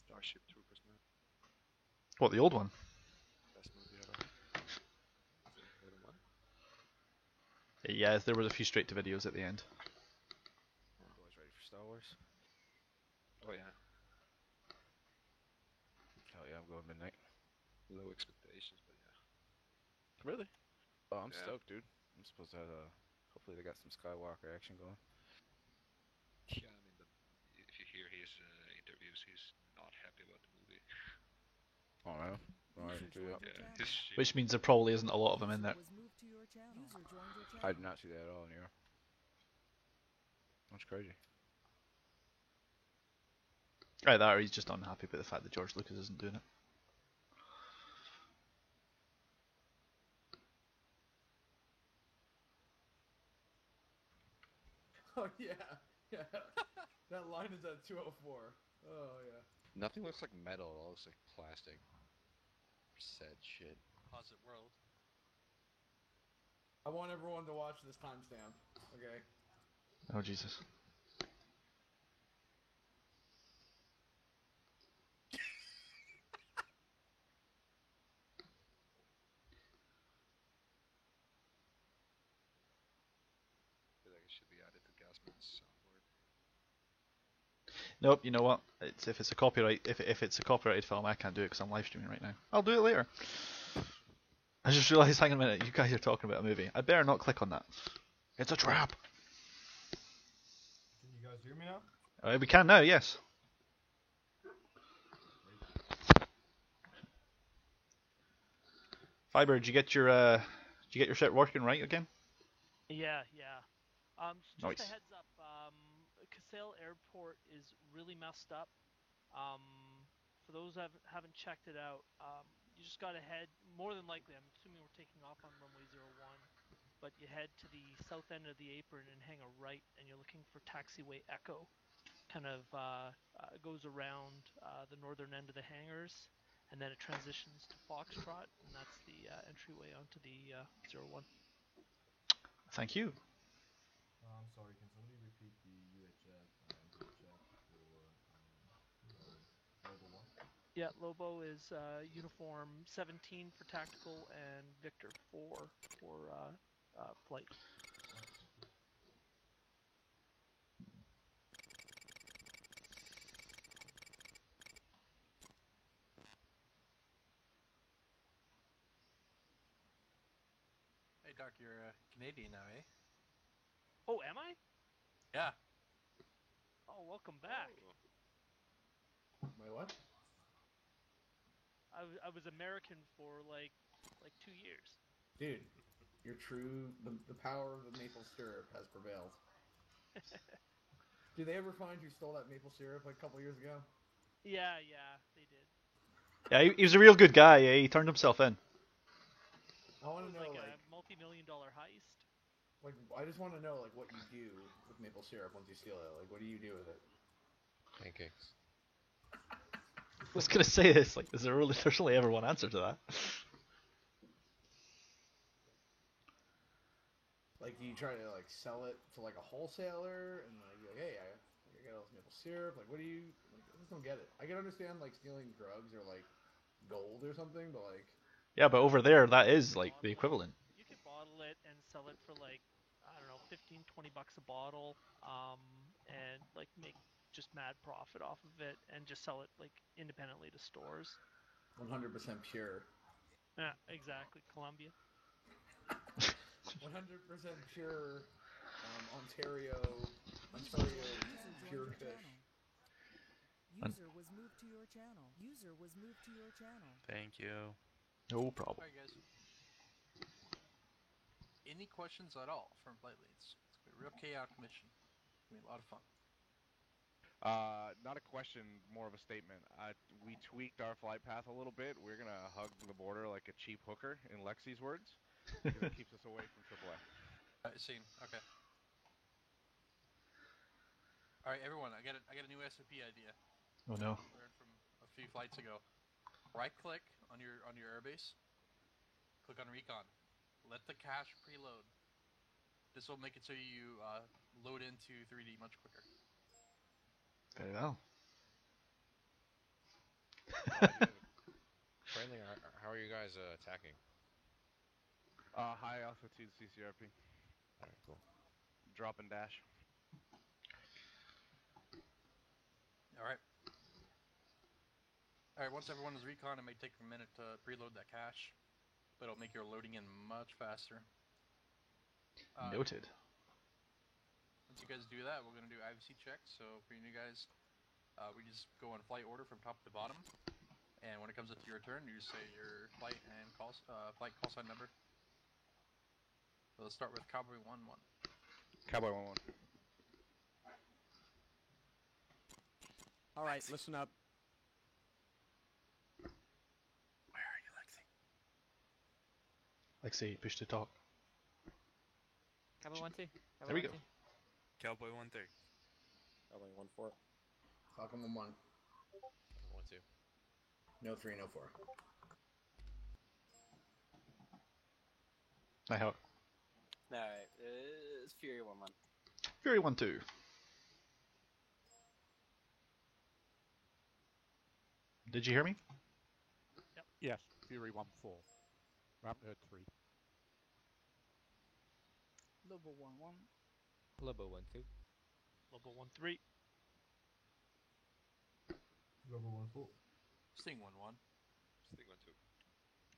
Starship Troopers, man. What, the old one? Best movie ever. The other one? Yeah, there was a few straight to videos at the end. Boys ready for Star Wars? Oh yeah. Hell yeah, I'm going midnight. Low expectations, but yeah. Really? Oh, I'm Yeah. stoked, dude. I'm supposed to have, hopefully they got some Skywalker action going. Yeah, I mean, if you hear his interviews, he's not happy about the movie. Oh, man. Alright, Yeah, his shit. Which means there probably isn't a lot of them in there. I did not see that at all in here. That's crazy. Right, that or he's just unhappy about the fact that George Lucas isn't doing it. Oh yeah, yeah. That line is at 2:04. Oh yeah. Nothing looks like metal. It all looks like plastic. Said shit. Closet world. I want everyone to watch this timestamp. Okay. Oh Jesus. I feel like it should be added to Gasman's soundboard. Nope. You know what? If it's a copyright, if it's a copyrighted film, I can't do it because I'm live streaming right now. I'll do it later. I just realised, hang on a minute, you guys are talking about a movie. I better not click on that. It's a trap. Can you guys hear me now? We can now, yes. Fiber, did you get your shit working right again? Yeah. So just Nice. a heads up, Casale Airport is really messed up. For those that haven't checked it out, you just gotta head, more than likely, I'm assuming we're taking off on runway 01, but you head to the south end of the apron and hang a right, and you're looking for taxiway Echo. Kind of goes around the northern end of the hangars, and then it transitions to Foxtrot, and that's the entryway onto the 01. Thank you. I'm sorry, can somebody repeat the UHF and VHF for Lobo 1? Yeah, Lobo is uniform 17 for tactical and Victor 4 for flight. Hey Doc, you're Canadian now, eh? Oh, am I? Yeah. Oh, welcome back. Wait, what? I was American for like 2 years. Dude, you're true. The power of the maple syrup has prevailed. Did they ever find who stole that maple syrup like a couple years ago? Yeah, they did. Yeah, he was a real good guy. Yeah, he turned himself in. I want to know, like like, a multi-million-dollar heist. like, I just want to know, like, what you do with maple syrup once you steal it. Like, what do you do with it? Pancakes. I was gonna say this. Like, there's only ever one answer to that. Like, do you try to, like, sell it to, like, a wholesaler? And, like, you're like, hey, I got all this maple syrup. Like, what do you... Like, I just don't get it. I can understand, like, stealing drugs or, like, gold or something, but, like... Yeah, but over there, that is, like, the equivalent. You can bottle it and sell it for, like, I don't know, 15, 20 bucks a bottle, and, like, make just mad profit off of it, and just sell it, like, independently to stores. 100% pure. Yeah, exactly. Colombia. 100% pure Ontario pure Kush. User was moved to your channel. User was moved to your channel. Thank you. No problem. Alright guys. Any questions at all from flight leads? It's gonna be a real chaotic mission. It's gonna be a lot of fun. Not a question, more of a statement. We tweaked our flight path a little bit. We're gonna hug the border like a cheap hooker, in Lexi's words, because it keeps us away from AAA. Seen. Okay. All right, everyone. I got a new SOP idea. Oh no. Learned from a few flights ago. Right-click on your airbase. Click on recon. Let the cache preload. This will make it so you load into 3D much quicker. Very well. Friendly, how are you guys attacking? High altitude CCRP. Alright, cool. Drop and dash. Alright. Alright, once everyone is recon, it may take a minute to preload that cache, but it'll make your loading in much faster. Noted. Once you guys do that, we're going to do IVC checks. So for you new guys, we just go in flight order from top to bottom. And when it comes up to your turn, you just say your flight and flight call sign number. So let's start with Cowboy 1-1. Cowboy 1-1. All right, listen up. Where are you, Lexi? Lexi, push to talk. Cowboy 1-2. There we go. Cowboy 1-3. Cowboy 1-4. Falcon 1-1. 1-2. No 3, no 4. Nighthawk. Alright, it's Fury 1-1. Fury 1-2. Did you hear me? Yep. Yes, Fury 1-4. Raptor 3. Lobo 1-1. Lobo 1-2. Lobo 1-3. Lobo 1-4. Sting 1-1. Sting 1-2.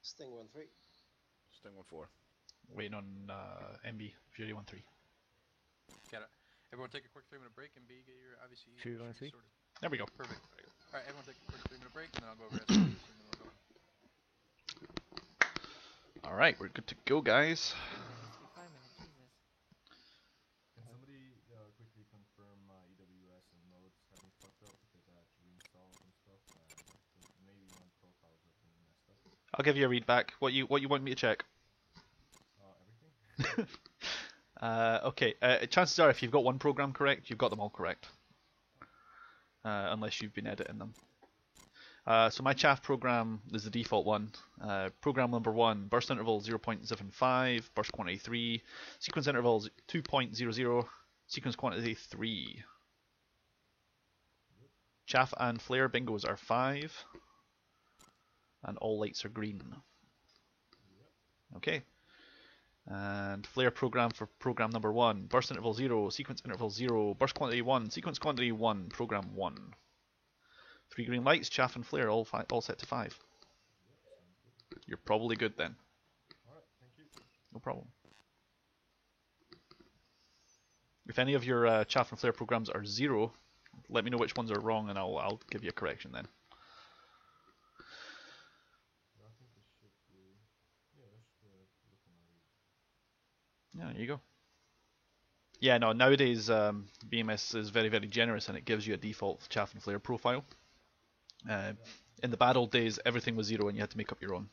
Sting 1-3. Sting 1-4. Waiting on MB. Fury 1-3. Got it. Everyone take a quick 3-minute break and B, get your IVC Fury issues 1-3. sorted. There we go. Perfect. Alright, everyone take a quick 3-minute break and then I'll go over SOPs and then we'll go. Alright, we're good to go, guys. 5 minutes, Jesus. Can somebody quickly confirm EWS and modes having fucked up because I had to reinstall and stuff? Maybe one profile was being messed up. I'll give you a read back. What you want me to check? Everything. Okay. Chances are, if you've got one program correct, you've got them all correct. Unless you've been editing them. So my chaff program is the default one. Program number 1, burst interval 0.75, burst quantity 3, sequence interval 2.00, sequence quantity 3. Chaff and flare bingos are 5, and all lights are green. Okay. And flare program for program number 1, burst interval 0, sequence interval 0, burst quantity 1, sequence quantity 1, program 1. 3 green lights, chaff and flare, all set to 5. You're probably good then. Alright, thank you. No problem. If any of your chaff and flare programs are 0, let me know which ones are wrong and I'll give you a correction then. I think this should be... Yeah, that should look on my read. Yeah, there you go. Yeah, no, nowadays BMS is very, very generous and it gives you a default chaff and flare profile. In the bad old days, everything was 0 and you had to make up your own.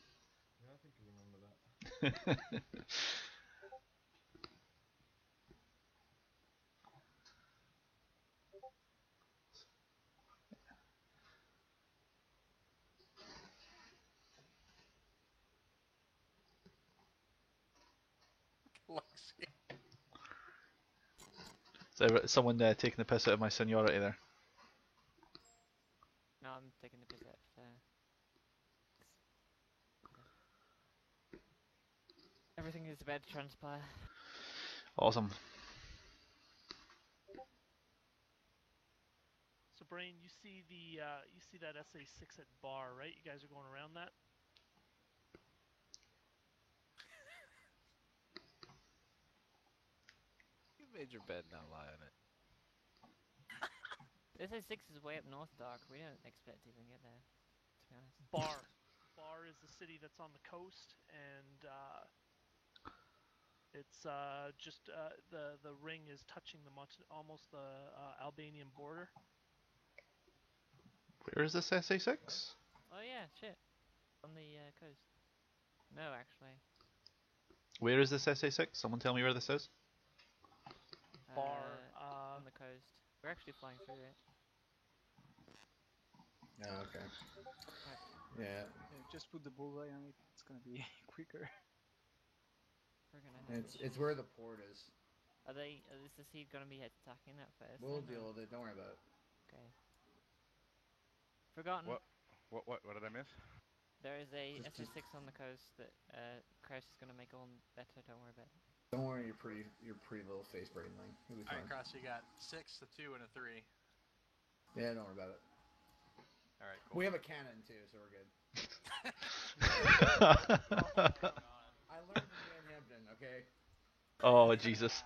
Yeah, I think I remember that. Lexi. Is someone taking the piss out of my seniority there? No, I'm taking the piss out. Everything is about to transpire. Awesome. So Brain, you see that SA6 at bar, right? You guys are going around that. You made your bed, now lie on it. This SA6 is way up north, Dark. We don't expect to even get there, to be honest. Bar is the city that's on the coast, and it's just the ring is touching almost the Albanian border. Where is this SA6? Oh yeah, shit. On the coast. No, actually. Where is this SA6? Someone tell me where this is. Bar on the coast. We're actually flying through it. Oh, okay. Right. Yeah, Yeah. just put the bullseye on it. It's gonna be quicker. We're gonna have It's where the port is. Is the seed gonna be attacking that first? We'll then, deal or- with it. Don't worry about it. Okay. Forgotten. What did I miss? There is a Just- SS6 on the coast that Kraus is gonna make all better. Don't worry about it. Don't worry, your pretty little face brain thing. It'll be Alright, fine. Cross, you got 6, a 2, and a 3. Yeah, don't worry about it. Alright, cool. We have a cannon too, so we're good. I learned from Van Hampton, okay? Oh, Jesus.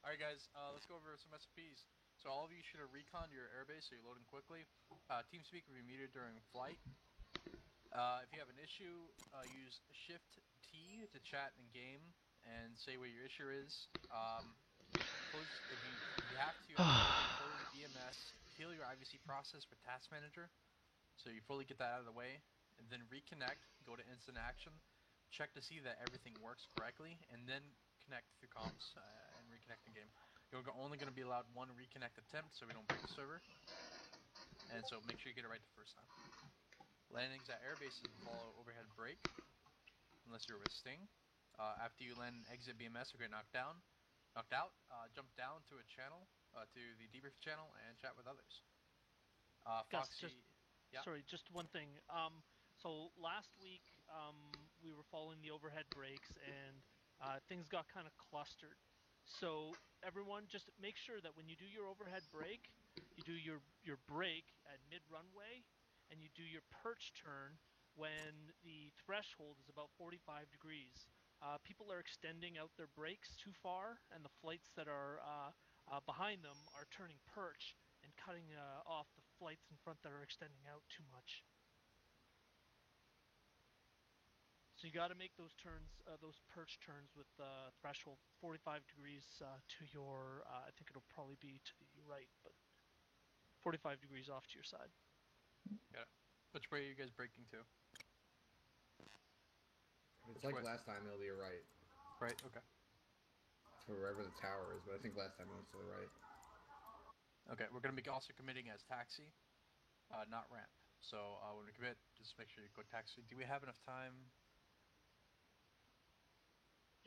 Alright guys, let's go over some SPs. So all of you should have reconned your airbase, so you're loading quickly. TeamSpeak will be muted during flight. If you have an issue, use Shift-T to chat in game and say what your issue is. If you have to, close BMS, kill your IVC process with Task Manager, so you fully get that out of the way, and then reconnect, go to instant action, check to see that everything works correctly, and then connect through comms and reconnect the game. You're only going to be allowed one reconnect attempt, so we don't break the server, and so make sure you get it right the first time. Landings at airbases follow overhead break, unless you're with Sting. After you land and exit BMS or get knocked out, jump down to a channel, to the debrief channel, and chat with others. Gus, Foxy, yeah? Sorry, just one thing. So last week we were following the overhead breaks and things got kind of clustered. So everyone, just make sure that when you do your overhead break, you do your break at mid-runway, and you do your perch turn when the threshold is about 45 degrees. People are extending out their breaks too far, and the flights that are behind them are turning perch and cutting off the flights in front that are extending out too much. So you got to make those turns, those perch turns with threshold 45 degrees to your, I think it'll probably be to the right, but 45 degrees off to your side. Got it. Which way are you guys breaking to? It's like last time, it'll be a right. Right, okay. To wherever the tower is, but I think last time it was to the right. Okay, we're going to be also committing as taxi, not ramp. So when we commit, just make sure you click taxi. Do we have enough time?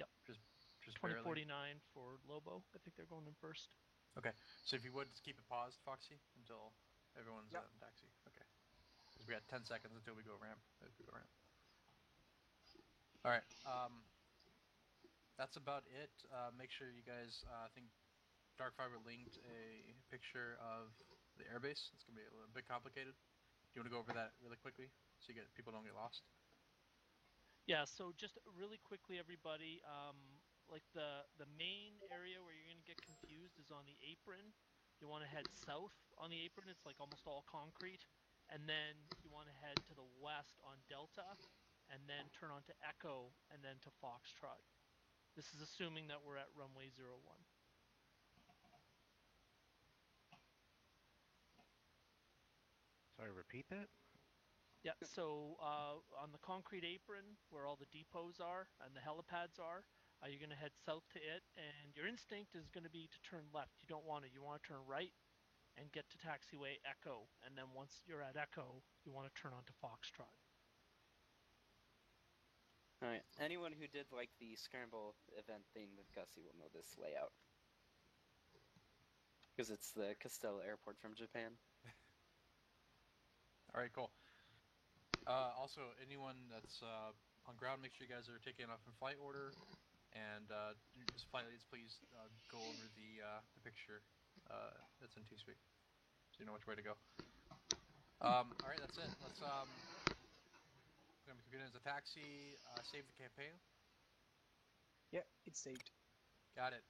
Yep. Just 2049 barely. for Lobo. I think they're going in first. Okay, so if you would, just keep it paused, Foxy, until everyone's in taxi. Okay. Because we got 10 seconds until we go ramp. Alright, that's about it. Make sure you guys, I think Darkfiber linked a picture of the airbase. It's going to be a little bit complicated. Do you want to go over that really quickly so people don't get lost? Yeah, so just really quickly, everybody, like the main area where you're going to get confused is on the apron. You want to head south on the apron. It's like almost all concrete. And then you want to head to the west on Delta, and then turn onto Echo, and then to Foxtrot. This is assuming that we're at runway 01. Sorry, repeat that? Yeah, so on the concrete apron, where all the depots are and the helipads are, you're going to head south to it, and your instinct is going to be to turn left. You don't want to. You want to turn right and get to taxiway Echo, and then once you're at Echo, you want to turn onto Foxtrot. Alright, anyone who did like the scramble event thing with Gussie will know this layout. Because it's the Castella Airport from Japan. Alright, cool. Also, anyone that's on ground, make sure you guys are taking off in flight order, and just flight leads, please go over the picture that's in TeamSpeak, so you know which way to go. Alright, that's it. Let's I'm gonna be computing as a taxi. Save the campaign. Yeah, it's saved. Got it.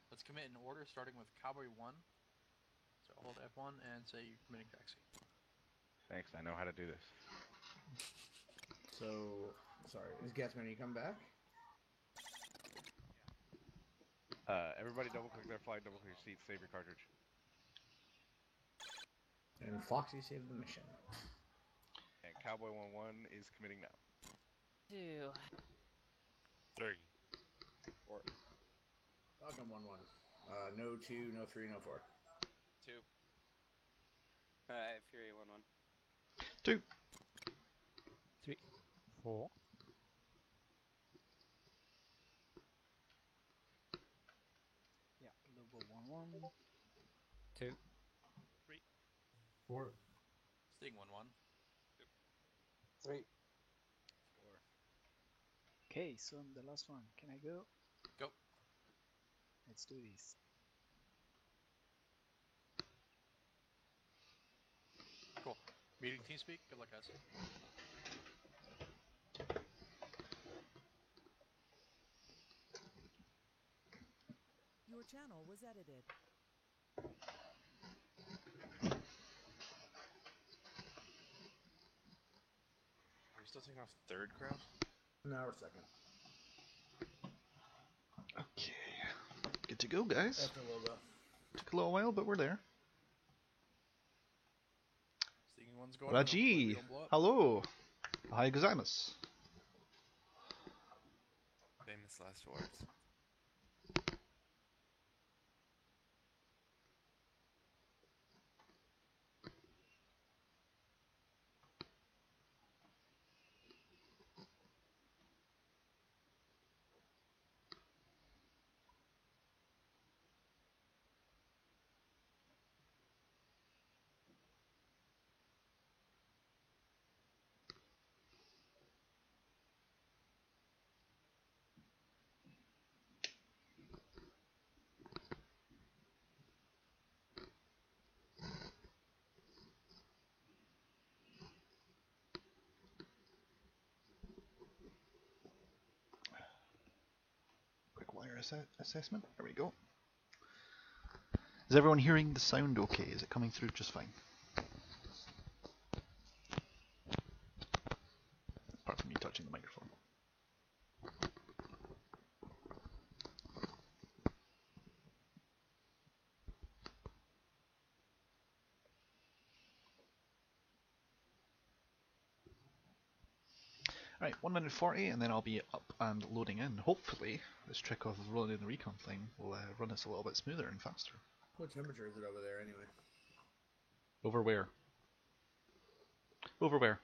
Let's commit in order, starting with Cowboy 1. So hold F1 and say you're committing taxi. Thanks, I know how to do this. So, sorry, is Gasman, you come back? Everybody double click their flight, double click your seat, save your cartridge. And Foxy saved the mission. And Cowboy 1-1 is committing now. 2. 3. 4. Falcon 1-1. No 2, no 3, no 4. 2. Alright, Fury 1-1. 2. 3. 4. Yeah, Lobo 1-1. 2. 3. 4. Sting 1-1. 3. 4. Okay, so I'm the last one. Can I go? Go. Let's do this. Cool. Meeting TeamSpeak. Good luck, guys. Your channel was edited. Are we still taking off third crowd? No, we're second. Okay. Good to go, guys. After Lobo. Took a little while, but we're there. Stinging one's going. Raji, hello. Hi, gozaimasu. Famous last words. Quick wire assessment. There we go. Is everyone hearing the sound okay? Is it coming through just fine? Apart from me touching the microphone. Right, 1 minute 40, and then I'll be up and loading in. Hopefully, this trick of rolling in the recon thing will run this a little bit smoother and faster. What temperature is it over there anyway? Over where? Over where?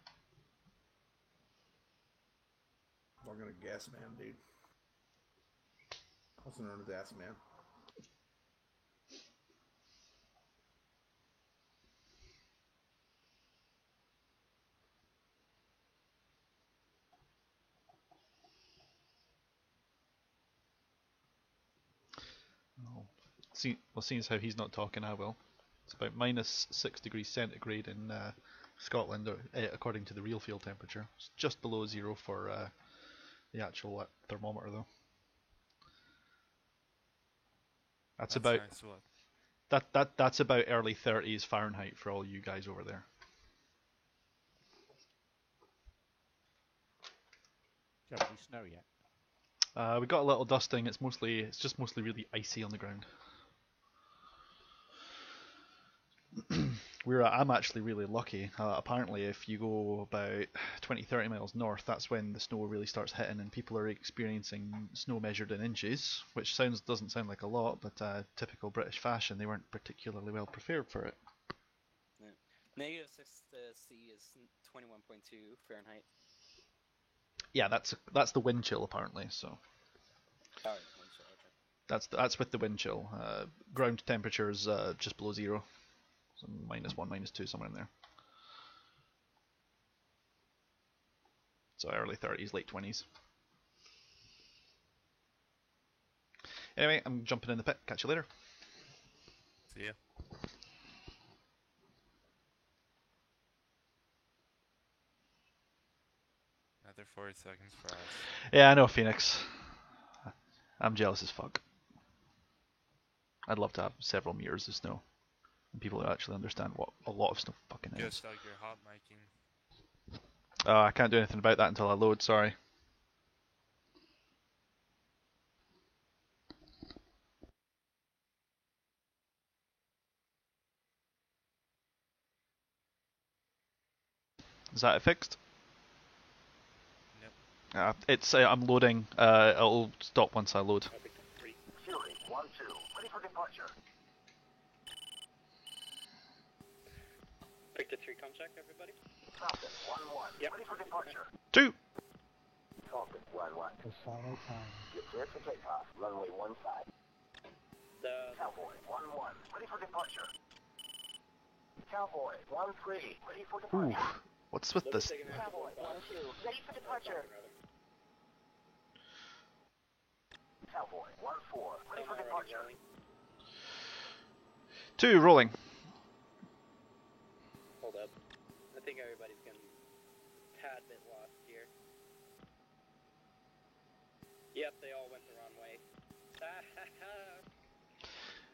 We're gonna gas man, dude. Also known as gas man. Oh. Seeing as how he's not talking, I will. It's about -6 degrees centigrade in Scotland, according to the real field temperature. It's just below 0 for the actual thermometer, though. That's about nice. What? that's about early 30s Fahrenheit for all you guys over there. Don't we snow yet? We got a little dusting. It's just mostly really icy on the ground. I'm actually really lucky. Apparently, if you go about 20-30 miles north, that's when the snow really starts hitting, and people are experiencing snow measured in inches, which doesn't sound like a lot, but typical British fashion, they weren't particularly well prepared for it. Yeah. -6 is 21.2 Fahrenheit. Yeah, that's the wind chill apparently. So. Alright, wind chill, okay. That's with the wind chill. Ground temperature is just below 0. So -1, -2, somewhere in there. So early 30s, late 20s. Anyway, I'm jumping in the pit. Catch you later. See ya. Another 40 seconds for us. Yeah, I know, Phoenix. I'm jealous as fuck. I'd love to have several meters of snow. And people who actually understand what a lot of snow fucking is. Just like your hot miking. I can't do anything about that until I load, sorry. Is that it fixed? Nope. I'm loading. It'll stop once I load. Fury 1-2, ready for departure. check, everybody. Falcon 1-1. Yep. Ready for departure. 2. Falcon 1-1. To follow time. Get cleared for takeoff. Runway 15. Cowboy 1-1. Ready for departure. Cowboy 1-3. Ready for Ooh, departure. what's with this? Cowboy 1-2. Ready for departure. Cowboy 1-4. Ready for departure. 2 rolling. Hold up. I think everybody's getting a tad bit lost here. Yep, they all went the wrong way.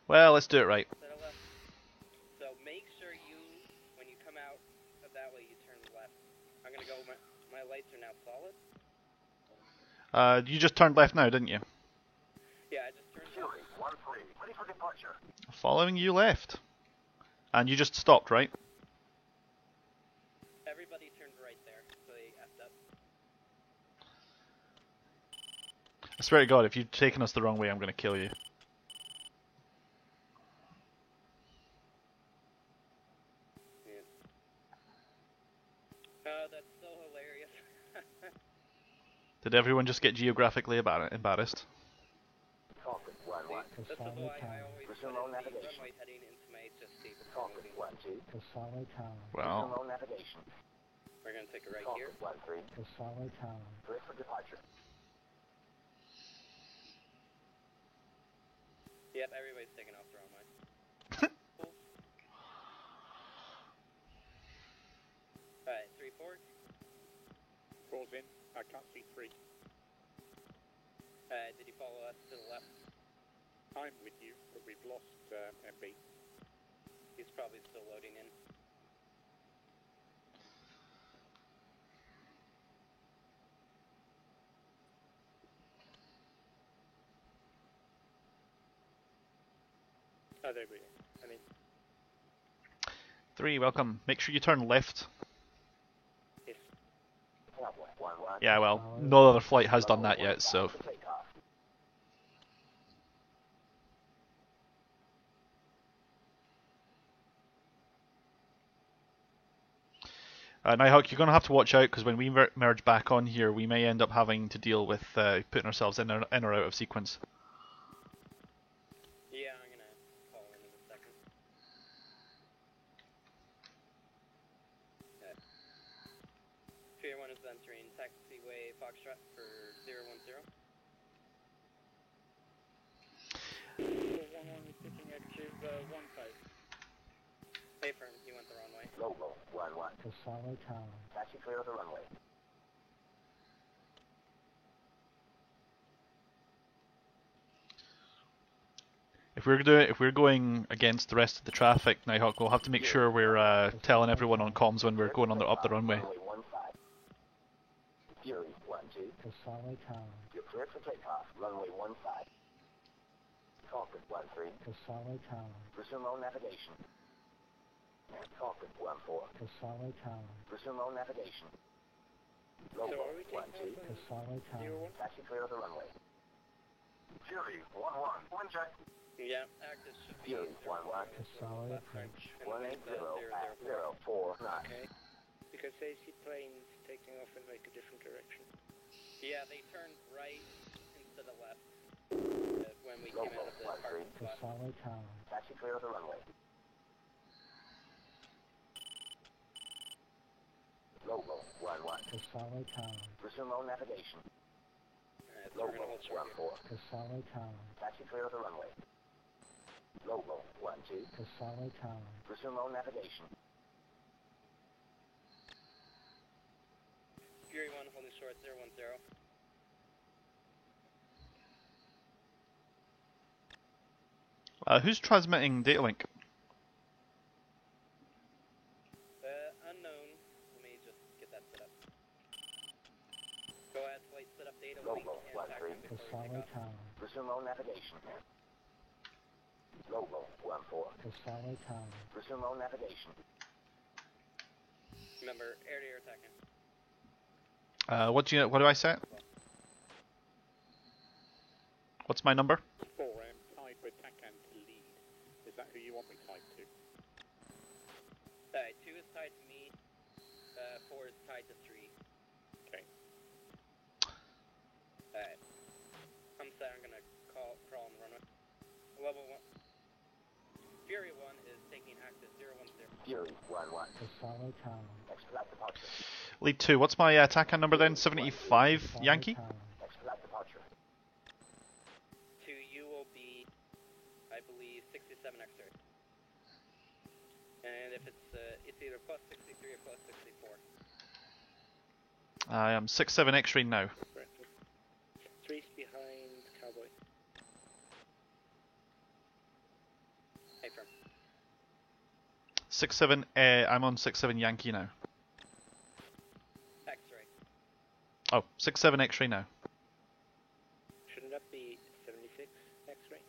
Well, let's do it right. So make sure you, when you come out of that way, you turn left. I'm gonna go, my lights are now solid. You just turned left now, didn't you? Yeah, I just turned Fury 1-3. Ready for departure. Following you left. And you just stopped, right? Everybody turned right there, so they effed up. I swear to God, if you've taken us the wrong way, I'm going to kill you. That's so hilarious. Did everyone just get geographically embarrassed? Falcon 1-1. To follow time. Resume on navigation. Runway heading into my HST. Falcon 1-2. To follow time. Well, Resume on navigation. We're gonna take a right here. Falcon 1-3. To follow time. Clear for departure. Yep, everybody's taking off the wrong way. Cool. Alright, 3-4. Falls in. I can't see 3. Did you follow us to the left? I'm with you, but we've lost MB. He's probably still loading in. Oh, there we go. I mean, 3, welcome. Make sure you turn left. Yes. Cowboy 1-1. Yeah, well, no other flight has done that yet, so... Takeoff. Nighthawk, you're going to have to watch out, because when we merge back on here, we may end up having to deal with putting ourselves in or out of sequence. Yeah, I'm gonna call in a second. Okay. Fear 1 is entering taxiway Foxtrot for 010. 1-1 is taking active 1-5. Hey, firm, you went the wrong way. Logo 1-1. To follow time. Taxi clear of the runway. If we're going against the rest of the traffic, Nighthawk, we'll have to make sure we're telling everyone on comms when we're going up the runway. Runway 15. Fury 1-2. To follow time. You're cleared for takeoff. Runway 15. Falcon 1-3. To follow time. Resume on navigation. Falcon 1-4. To follow time. Resume on navigation. Logo 1-2. To follow time. Taxi clear of the runway. Fury 1-1. One check. Yeah, active should be Fury 1-1. To follow approach. 180 at 049. okay. Because they see planes taking off in like a different direction. Yeah, they turned right instead of left when we came out of the parking To spot. follow time. Taxi clear of the runway. Logo 1-1. To follow time. Resume on navigation. Alright, so we're gonna Logo hold short. 1-4. To follow time. Taxi clear of the runway. Logo 1-2. To follow time. Resume on navigation. Fury 1 holding short 010. Who's transmitting data link? Unknown. Let me just get that set up. Go ahead, flight set up data link Logo and 1-3. To follow time. Resume on navigation. Logo 1-4. To follow time. Resume on navigation. Remember, air-to-air attacking. What do I set? What's my number? 4, tied with TACAN to lead. Is that who you want me tied to? Alright, 2 is tied to me, 4 is tied to 3. Okay. Alright. I'm sorry, I'm gonna crawl on the runway. Level 1. Fury 1 is taking active 010. Fury 1-1. Casalo Tower. Expedite departure. Lead 2, what's my TACAN number then? 75 Yankee? Expedite departure. To you will be, I believe, 67 X-ray. And if it's either plus 63 or plus 64. I am 6-7 X-ray now. Right. 3's behind Cowboy. Hey, firm. 6-7, I'm on 6-7 Yankee now. X-ray. Oh, 6-7 X-ray now. Shouldn't that be 76 X-ray?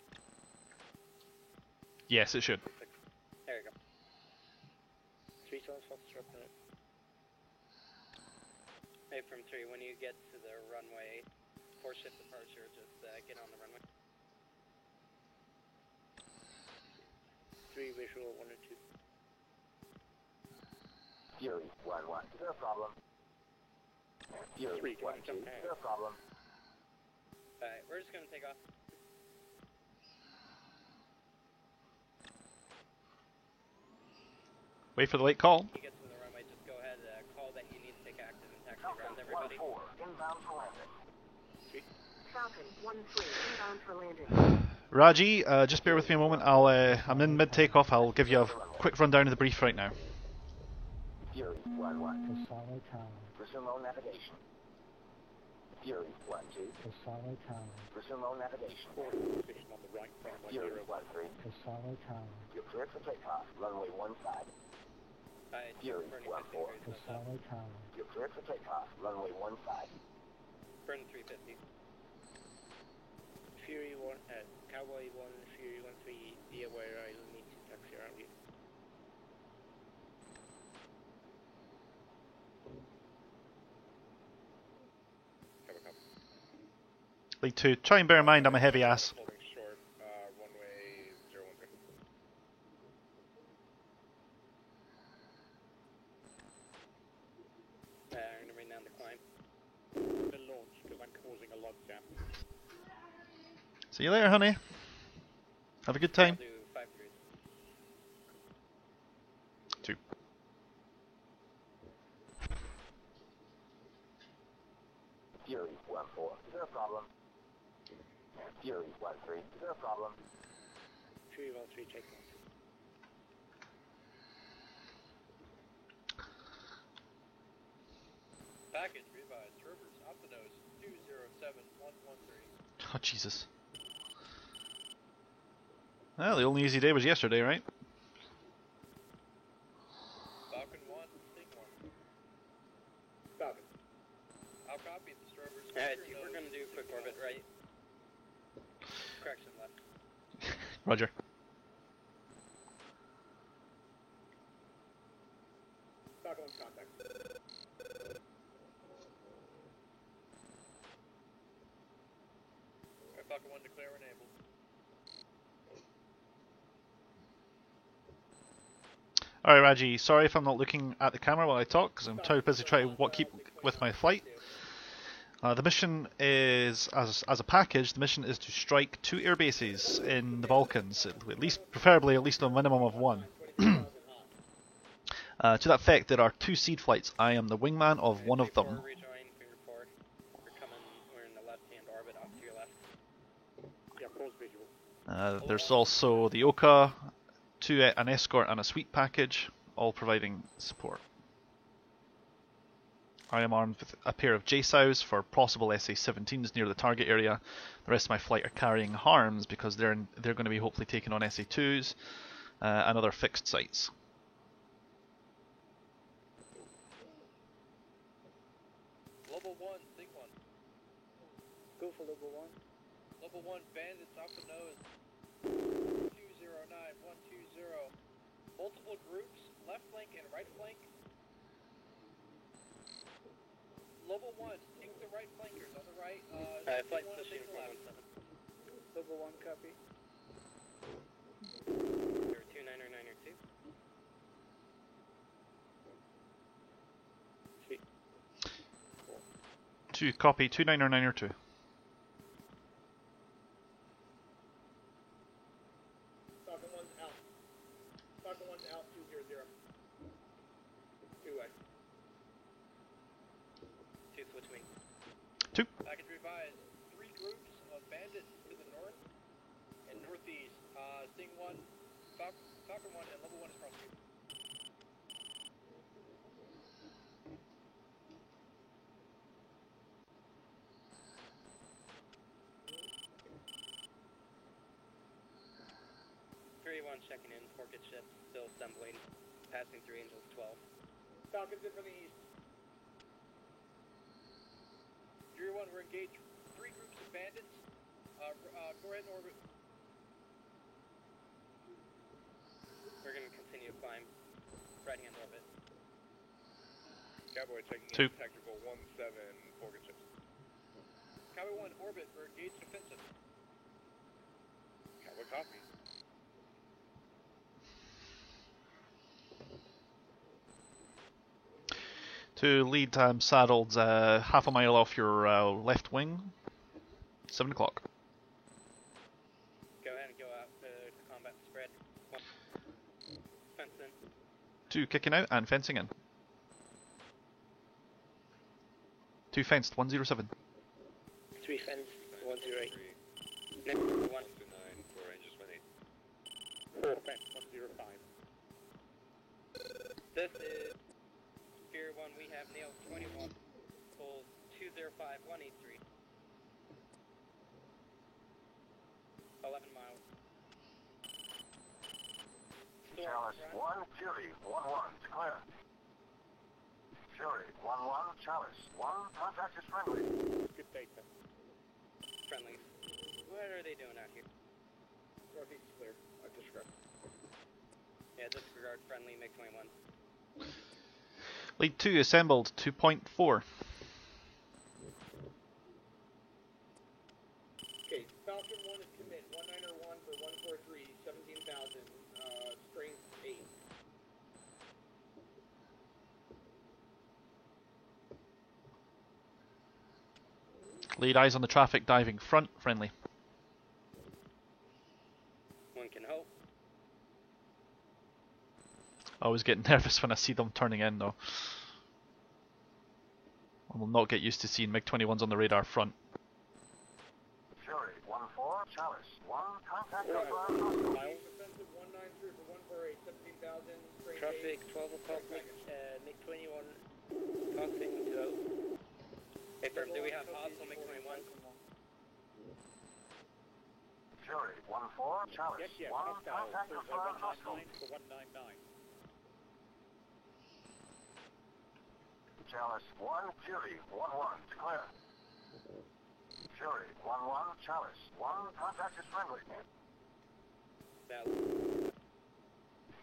Yes, it should. There you go. 3 tons Foxtrot minute. Hey, from 3, when you get to the runway, 4 shift departure, just get on the runway. 3 visual 1 and 2. Fury 1-1. Is there a problem? Fury 1-2. Is there a problem? Alright, we're just gonna take off. Wait for the late call. You get to the runway, just go ahead, call that you need to take active and taxi around everybody. 1-4. Inbound for landing. Falcon 1-3. Inbound for landing. Raji, just bear with me a moment. I'm in mid takeoff. I'll give you a quick rundown of the brief right now. Fury 1-1. Casalo Tower. Resume all navigation. Fury 1-2. Casalo Tower. Resume all navigation. Position on the right, Fury 1-3. Casalo Tower. You're cleared for takeoff. Runway 15. Fury 1-4. Casalo Tower. You're cleared for takeoff. Runway 15. Burn 350. Fury 1, Cowboy 1, Fury 1-3, be aware I'll need to taxi around you. Lead 2, try and bear in mind I'm a heavy ass. Holding short, runway 010. I'm gonna rain down the climb. The launch, because I'm causing a logjam. See you later, honey. Have a good time. I'll do 5 cruise. 2. Fury 1-4. Is there a problem? Fury 1-3. Is there a problem? Fury 1-3, take off. Package revised. Rivers, up the nose, 207113. Oh, Jesus. Well, the only easy day was yesterday, right? Falcon 1, Sting 1. Falcon. I'll copy the Strovers. Alright, we're gonna do quick orbit right. Correction left. Roger. Falcon 1 contact. Falcon 1 declare enabled. Alright, Raji, sorry if I'm not looking at the camera while I talk, because I'm too busy trying to keep with my flight. The mission is, as a package, the mission is to strike 2 air bases in the Balkans, preferably at least a minimum of 1. To that effect, there are 2 seed flights. I am the wingman of one of them. Rejoin, finger 4. We're in the left-hand orbit off to your left. Yeah, pause visual. There's also the Oka, an escort and a sweep package, all providing support. I am armed with a pair of JSOWs for possible SA-17s near the target area. The rest of my flight are carrying harms because they're going to be hopefully taking on SA-2s and other fixed sites. Level 1, Sting 1. Go for level 1. Level 1, bandits off the nose. 209120. Multiple groups, left flank and right flank. Level 1, take the right flankers on the right. Flight one position take left. 11-7. Level 1 copy. There are 2 9er 9er 2. 2, copy. 2992. Falcon 1's out. Falcon 1's out, 200. 2-way. 2 switch me. 2. Package revised. 3 groups of bandits to the north and northeast. Sting 1, Falcon 1, and level 1 is cross street. Checking in, Forked ship, still assembling, passing through Angels 12. Falcons in from the east. Fury 1, we're engaged 3 groups of bandits. Go ahead and orbit. We're going to continue to climb. Right hand orbit. Cowboy checking 2. in, tactical 1-7, Forked ships. Cowboy 1, orbit, we're engaged defensive. Cowboy copy. To lead saddled half a mile off your left wing. 7 o'clock. Go ahead and go out to combat spread. Fence in. 2 kicking out and fencing in. 2 fenced, 107. 3 fenced, 108. Next, 1. 4 ranges 1-8. 4 fenced, 105. This is Fear 1, we have nailed 21, pulls 205, 183. 11 miles. Chalice 1, Fury 1-1, declare. Fury 1-1, Chalice 1, contact is friendly. Good data. Friendly. What are they doing out here? Northeast is clear. Disregard. Yeah, disregard friendly, MiG-21. Lead 2 assembled, 2.4. Okay, Falcon 1 is commit. 191 for 143, 17,000, strength 8. Lead eyes on the traffic, diving front, friendly. One can hope. I always get nervous when I see them turning in though. I will not get used to seeing MiG-21s on the radar front. Fury 1-4, Chalice 1, contact Miles confirmed. defensive 193 for 148, 17,000, strength Traffic 8. 12 o'clock, MiG-21, tossing to out. Hey, firm, do we have hostile MiG-21? Fury 1-4, Chalice 1, contact confirmed. Hostile. For 199. Chalice 1, Fury 1-1, declare. Fury 1-1, Chalice 1, contact is friendly.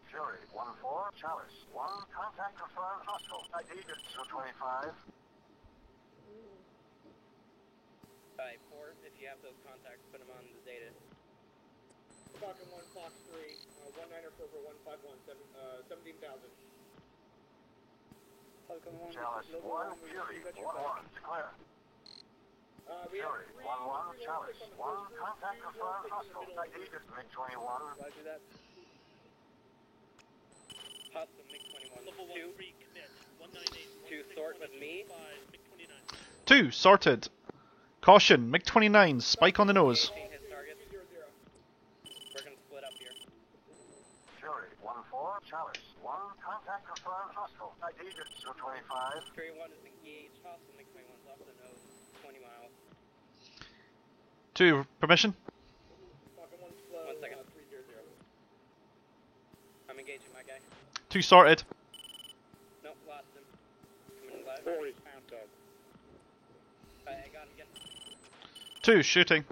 Fury 1-4, Chalice 1, contact confirmed. Hostile. ID is 225. Alright, 4, if you have those contacts, put them on the data. Falcon 1, Fox 3, 194 for 151, 17,000. Chalice 1, Fury 1-1, declare. Fury 1-1, Chalice 1, contact confirmed. Hostile. ID is MiG-21. Roger that. Hostile MiG-21. Level 1 3 commit. 198. 2 sort with me. 2 sorted. Caution, MiG-29, spike on the nose. His targets. We're gonna split up here. Fury 1-4, Chalice 1, contact confirmed. Hostile. ID is 225. Fury 1 is engaged. Hostile MiG-21's off the nose. 20 miles. 2 permission. Falcon 1 slow, 1 second. 300. I'm engaging my guy. 2 sorted. Nope, lost him. Coming in live. 4 is pound dog. I got him again. 2 shooting.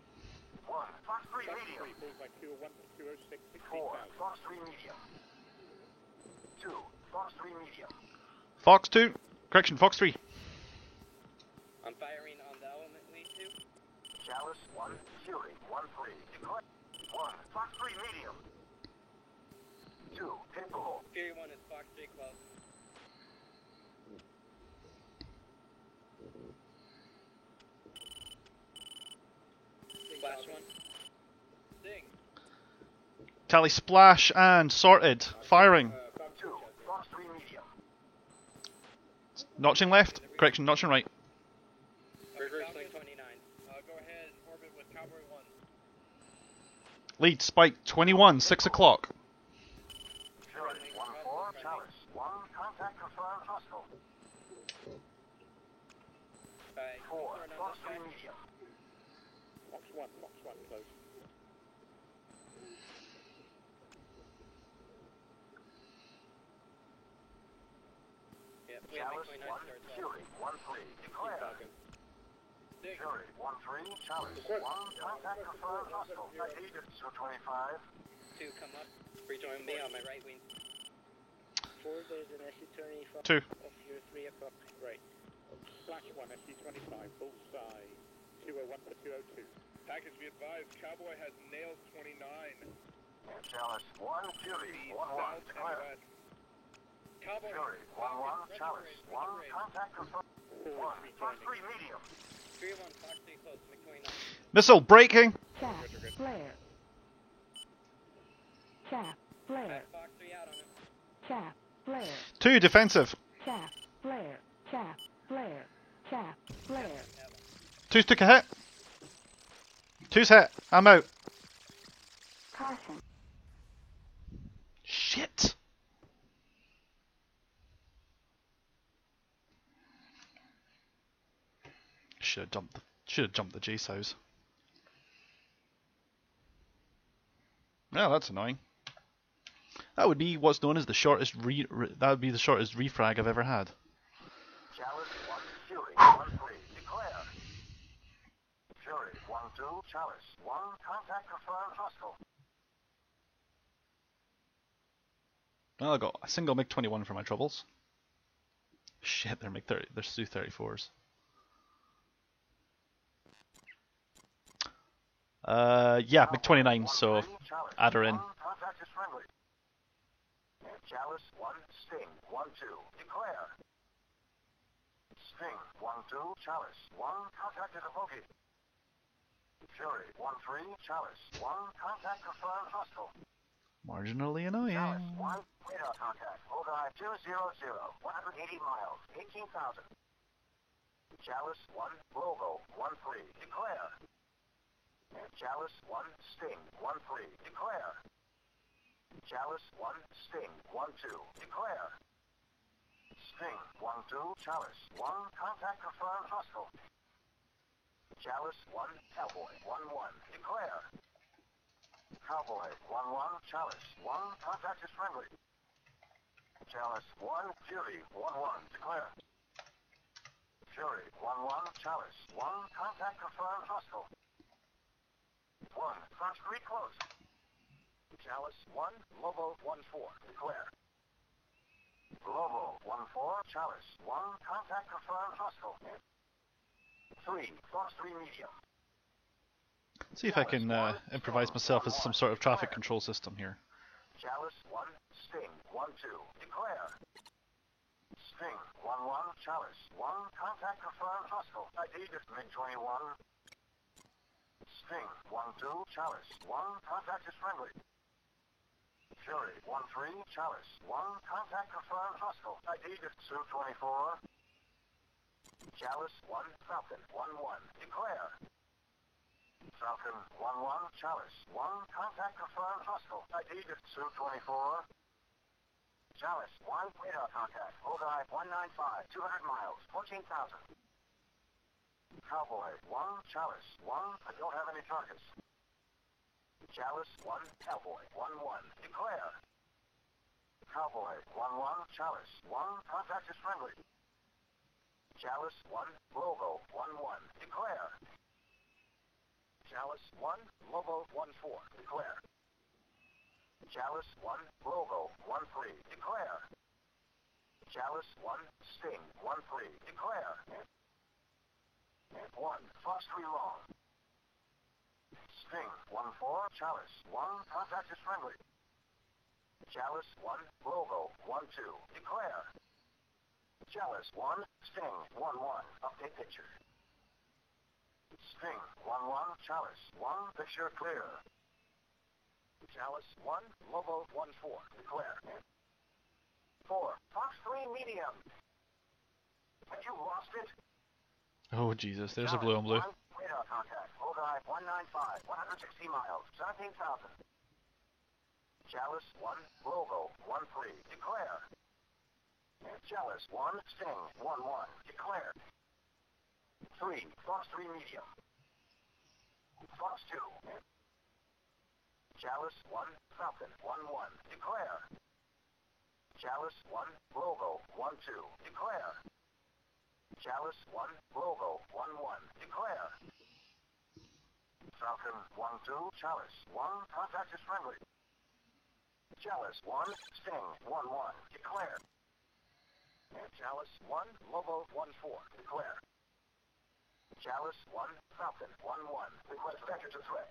1, Fox 3 medium. 3 moved by 206, 4, 16,000. Fox 3 medium. 2, Fox 3 medium. Fox 2. Correction, Fox 3. I'm firing on the element lead 2. Chalice 1, Fury 1-3, declare. 1, Fox 3 medium. 2, Pitbull. Fury 1 is Fox 3 close. Last one. Sting. Tally splash and sorted. Firing. 2, Fox 3 medium. Notching left. Correction, notching right. Reverse like 29. Go ahead and orbit with Cowboy 1. Lead spike 21, 6 o'clock. Fury 1-4, Chalice. 1, contact confirmed hostile. 4, Fox 3 medium. Fox 1, close. Yep, Chalice 1, Fury 1-3, declare. Fury 1-3, Chalice 1, contact confirmed hostile. Aegis 225. 2, come up. Rejoin me on my right wing. 4, there's an SC-25 2. off your 3 o'clock right. Flash 1, SC-25, bullseye. 201 for 202. Package be advised, Cowboy has nailed 29. Chalice 1, Fury 1-1, declare. Cowboy. Fury 1-1, Chalice 1, contact confirmed. 1, Fox 3 medium. 3-1, Fox 3 close, McTwenty-nine. Missile breaking. Chaff, flare. Chaff, flare. Fox 3 out on him. Chaff, flare. 2 defensive. Chaff, flare. Chaff, flare. Chaff, flare. 2's took a hit. 2's hit. I'm out. Caution. Shit. Should have jumped the Jace house. Well, that's annoying. That would be what's known as the shortest that would be the shortest refrag I've ever had. Chalice 1, Fury 1-3, declare. Fury 1-2, Chalice 1, contact confirmed hostile. Well, I got a single MiG-21 for my troubles. Shit, they're MiG-30. They're Su-34s. Yeah, MiG-29. So add her in. Contact is friendly. Chalice 1, Sting 1-2, declare. Sting 1-2, Chalice 1, contact is a bogey. Fury 1-3, Chalice 1, contact confirmed hostile. Marginally annoying. Chalice 1, radar contact. Bullseye 200, 180 miles, 18,000. Chalice 1, Logo 1-3, declare. Chalice 1, Sting 1-3, declare. Chalice 1, Sting 1-2, declare. Sting 1-2, Chalice 1, contact confirmed hostile. Chalice 1, Cowboy 1-1, declare. Cowboy 1-1, Chalice 1, contact is friendly. Chalice 1, Fury 1-1, declare. Fury 1-1, Chalice 1, contact confirmed hostile. 1, Fox 3 close. Chalice 1, Lobo 1-4, declare. Lobo 1-4, Chalice 1, contact confirmed hostile. 3, Fox 3 medium. See if I can improvise myself as some sort of traffic control system here. Chalice 1, Sting 1-2, declare. Sting 1-1, Chalice 1, contact confirmed hostile. Aegis MiG-21. Sting 1-2, Chalice 1, contact is friendly. Fury 1-3, Chalice 1, contact confirmed hostile. Aegis Su-24. Chalice 1, Falcon 1-1, declare. Falcon 1-1, Chalice 1, contact confirmed hostile. Aegis Su-24. Chalice 1, radar contact. Bullseye 195, 200 miles, 14,000. Cowboy 1, Chalice 1, I don't have any targets. Chalice 1, Cowboy 1-1, declare. Cowboy 1-1, Chalice 1, contact is friendly. Chalice 1, Lobo 1-1, declare. Chalice 1, Lobo 1-4, declare. Chalice 1, Lobo 1-3, declare. Chalice 1, Sting 1-3, declare. 1, Fox 3 long. Sting 1-4, Chalice 1, contact is friendly. Chalice 1, Logo 1-2, declare. Chalice 1, Sting 1-1, update picture. Sting 1-1, Chalice 1, picture clear. Chalice 1, Lobo 1-4, declare. 4, Fox 3 medium. Have you lost it? Oh Jesus, there's a blue on blue. Chalice 1, radar contact, Bullseye 195, 160 miles, 17,000. Chalice 1, Lobo 1-3, declare. Chalice 1, Sting 1-1, declare. 3, Fox 3 medium. Fox 2. Chalice 1, Falcon 1-1, declare. Chalice 1, Lobo 1-2, declare. Chalice 1, Lobo 1-1, declare. Falcon 1-2, Chalice 1, contact is friendly. Chalice 1, Sting 1-1, declare. Chalice 1, Lobo 1-4, declare. Chalice 1, Falcon 1-1, request vector to threat.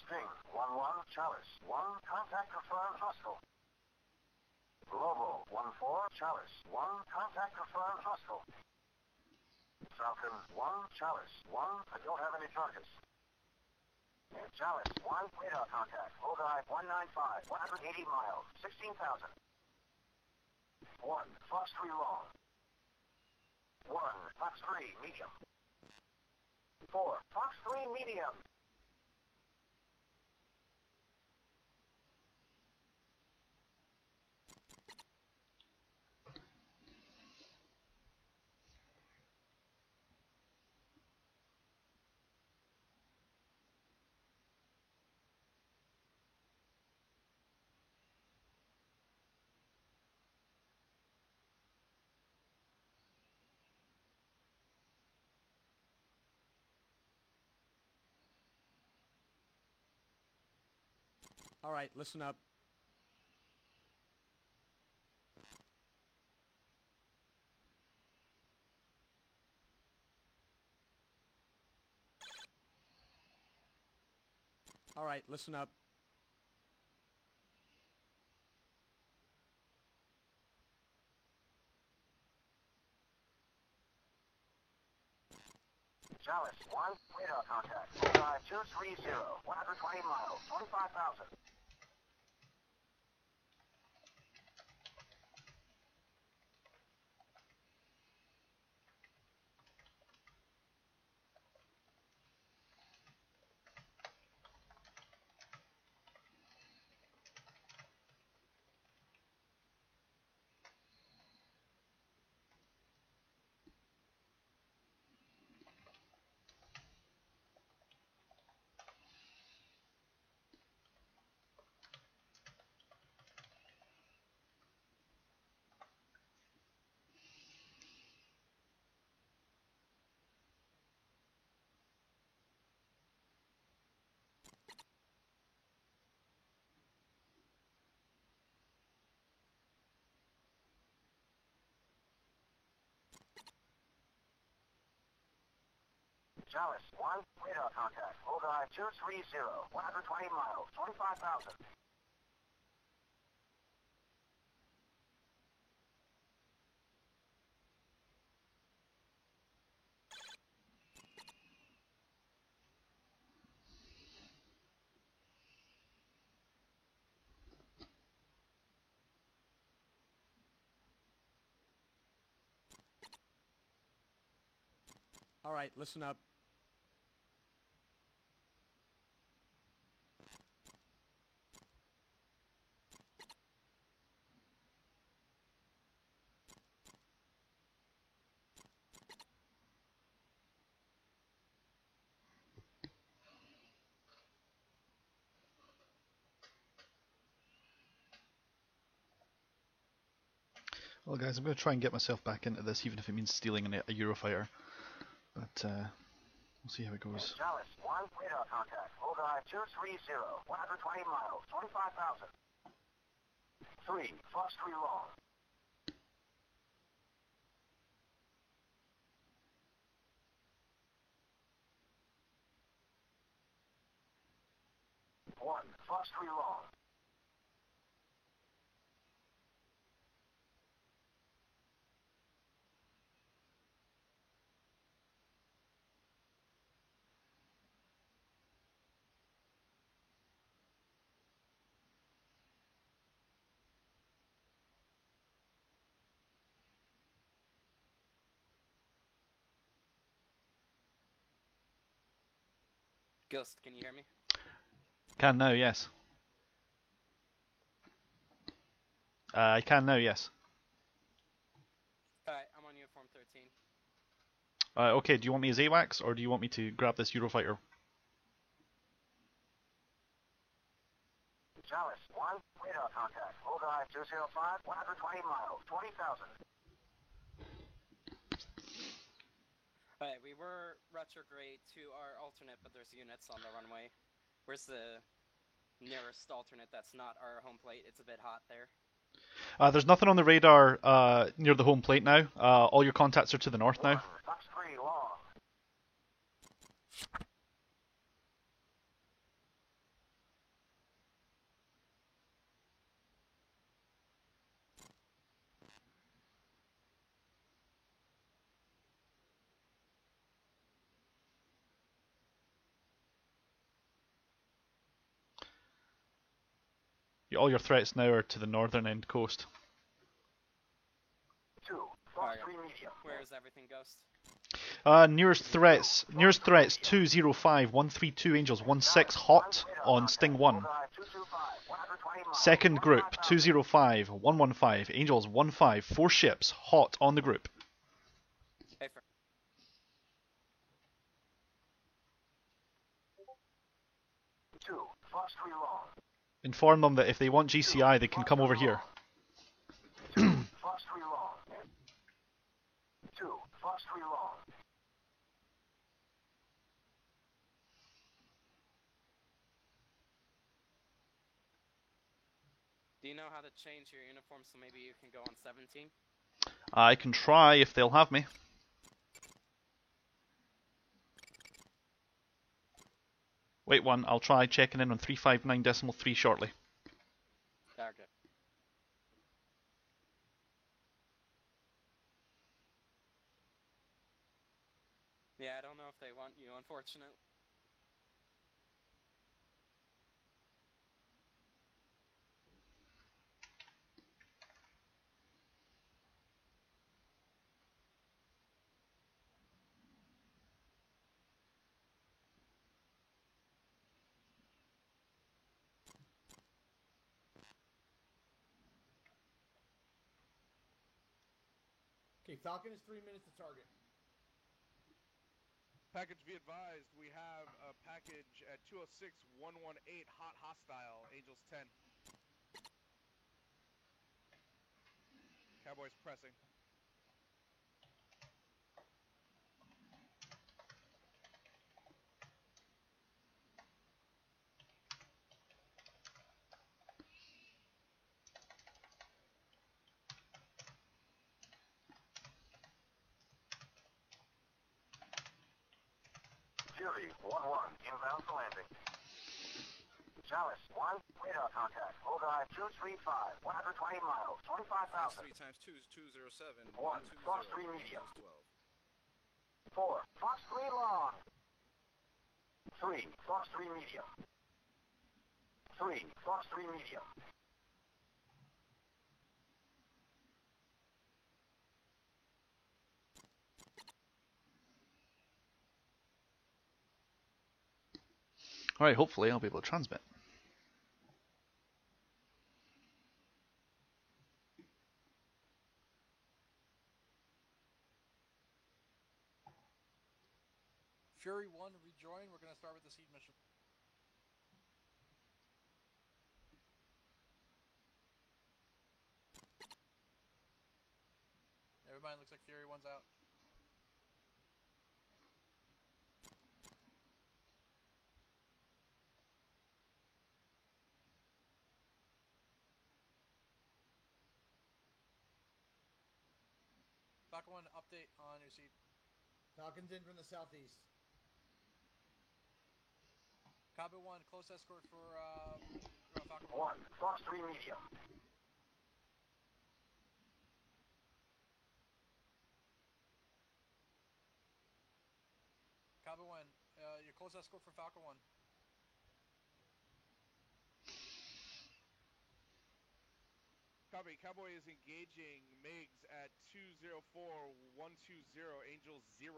Sting 1-1, Chalice 1, contact confirmed hostile. Lobo 1-4, Chalice 1, contact confirmed hostile. Falcon 1, Chalice 1, I don't have any targets. Chalice 1, radar contact, Bullseye 195, 180 miles, 16,000. 1, Fox 3 long. 1, Fox 3 medium. 4, Fox 3 medium. All right, listen up. All right, listen up. Chalice 1, radar contact, Bullseye 230, 120 miles, 25,000. Chalice 1, radar contact, Bullseye 230, 120 miles, 25,000. All right, listen up. Well guys, I'm going to try and get myself back into this, even if it means stealing a Eurofighter. But we'll see how it goes. Chalice 1, radar contact, Bullseye 230, 120 miles, 25,000. 3, Fox 3 long. 1, Fox 3 long. Ghost, can you hear me? Can now, yes. I can now, yes. Alright, I'm on uniform 13. Okay, do you want me as AWACS, or do you want me to grab this Eurofighter? Chalice, 1, radar contact. Bullseye 205, 120 miles, 20,000. Alright, we were retrograde to our alternate, but there's units on the runway. Where's the nearest alternate that's not our home plate? It's a bit hot there. There's nothing on the radar near the home plate now. All your contacts are to the north now. Fox 3 long. All your threats now are to the northern end coast. 2, Fox 3 medium. Where is everything, Ghost? Nearest threats 205, 132 Angels 16 hot on Sting 1. Second group 205, 115 Angels 15, 4 ships hot on the group. 2, Fox 3 long. Inform them that if they want GCI they can come over here. Fox 3 long. 2, Fox 3 long. Do you know how to change your uniform so maybe you can go on 17? I can try if they'll have me. Wait one, I'll try checking in on 359.3 shortly. Okay. Yeah, I don't know if they want you, unfortunately. Okay, Falcon is 3 minutes to target. Package be advised, we have a package at 206 118 hot hostile, Angels 10. Cowboys pressing. Fury 1-1, inbound for landing. Chalice 1, radar contact. Bullseye 235, 120 miles, 25,000. 3 times 2 is 207. 1, Fox 3 medium. 12. 4, Fox 3 long. 3, Fox 3 medium. 3, Fox 3 medium. Alright, hopefully I'll be able to transmit. Fury 1 rejoin. We're going to start with the seed mission. Everybody looks like Fury 1's out. Falcon 1, update on your seed. Falcon's in from the southeast. Cabo 1, close escort for Falcon 1, Fox 3 medium. Cabo 1, your close escort for Falcon 1. Copy. Cowboy is engaging MiGs at 204 120 Angels 0.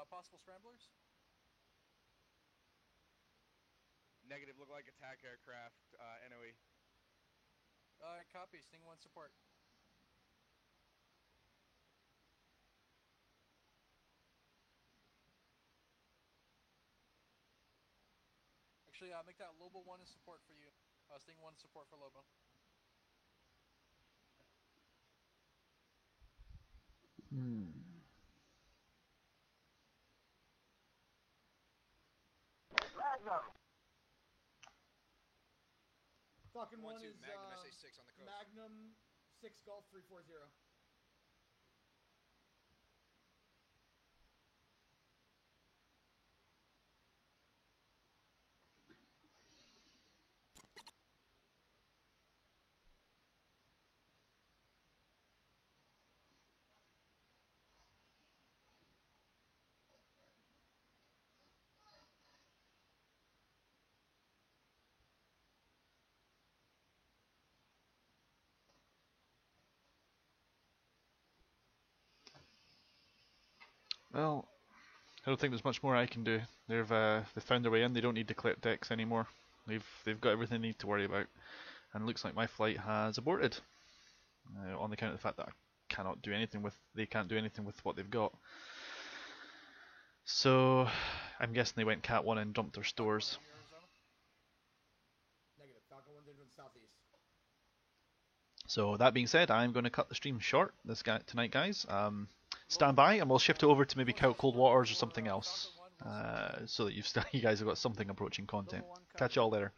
Possible scramblers? Negative, look like attack aircraft, NOE. Alright, copy. Sting 1 support. Actually, make that Lobo 1 in support for you. Sting 1 support for Lobo. Magnum. Falcon 1 1-2, is Magnum SA6 on the coast. Magnum 6 Golf 340. Well, I don't think there's much more I can do. They found their way in. They don't need to collect decks anymore. They've got everything they need to worry about. And it looks like my flight has aborted on account of the fact that they can't do anything with what they've got. So I'm guessing they went Cat 1 and dumped their stores. Negative. Falcon 1's entering southeast. So that being said, I'm going to cut the stream short tonight, guys. Stand by, and we'll shift it over to maybe Cold Waters or something else, so that you guys have got something approaching content. Catch you all later.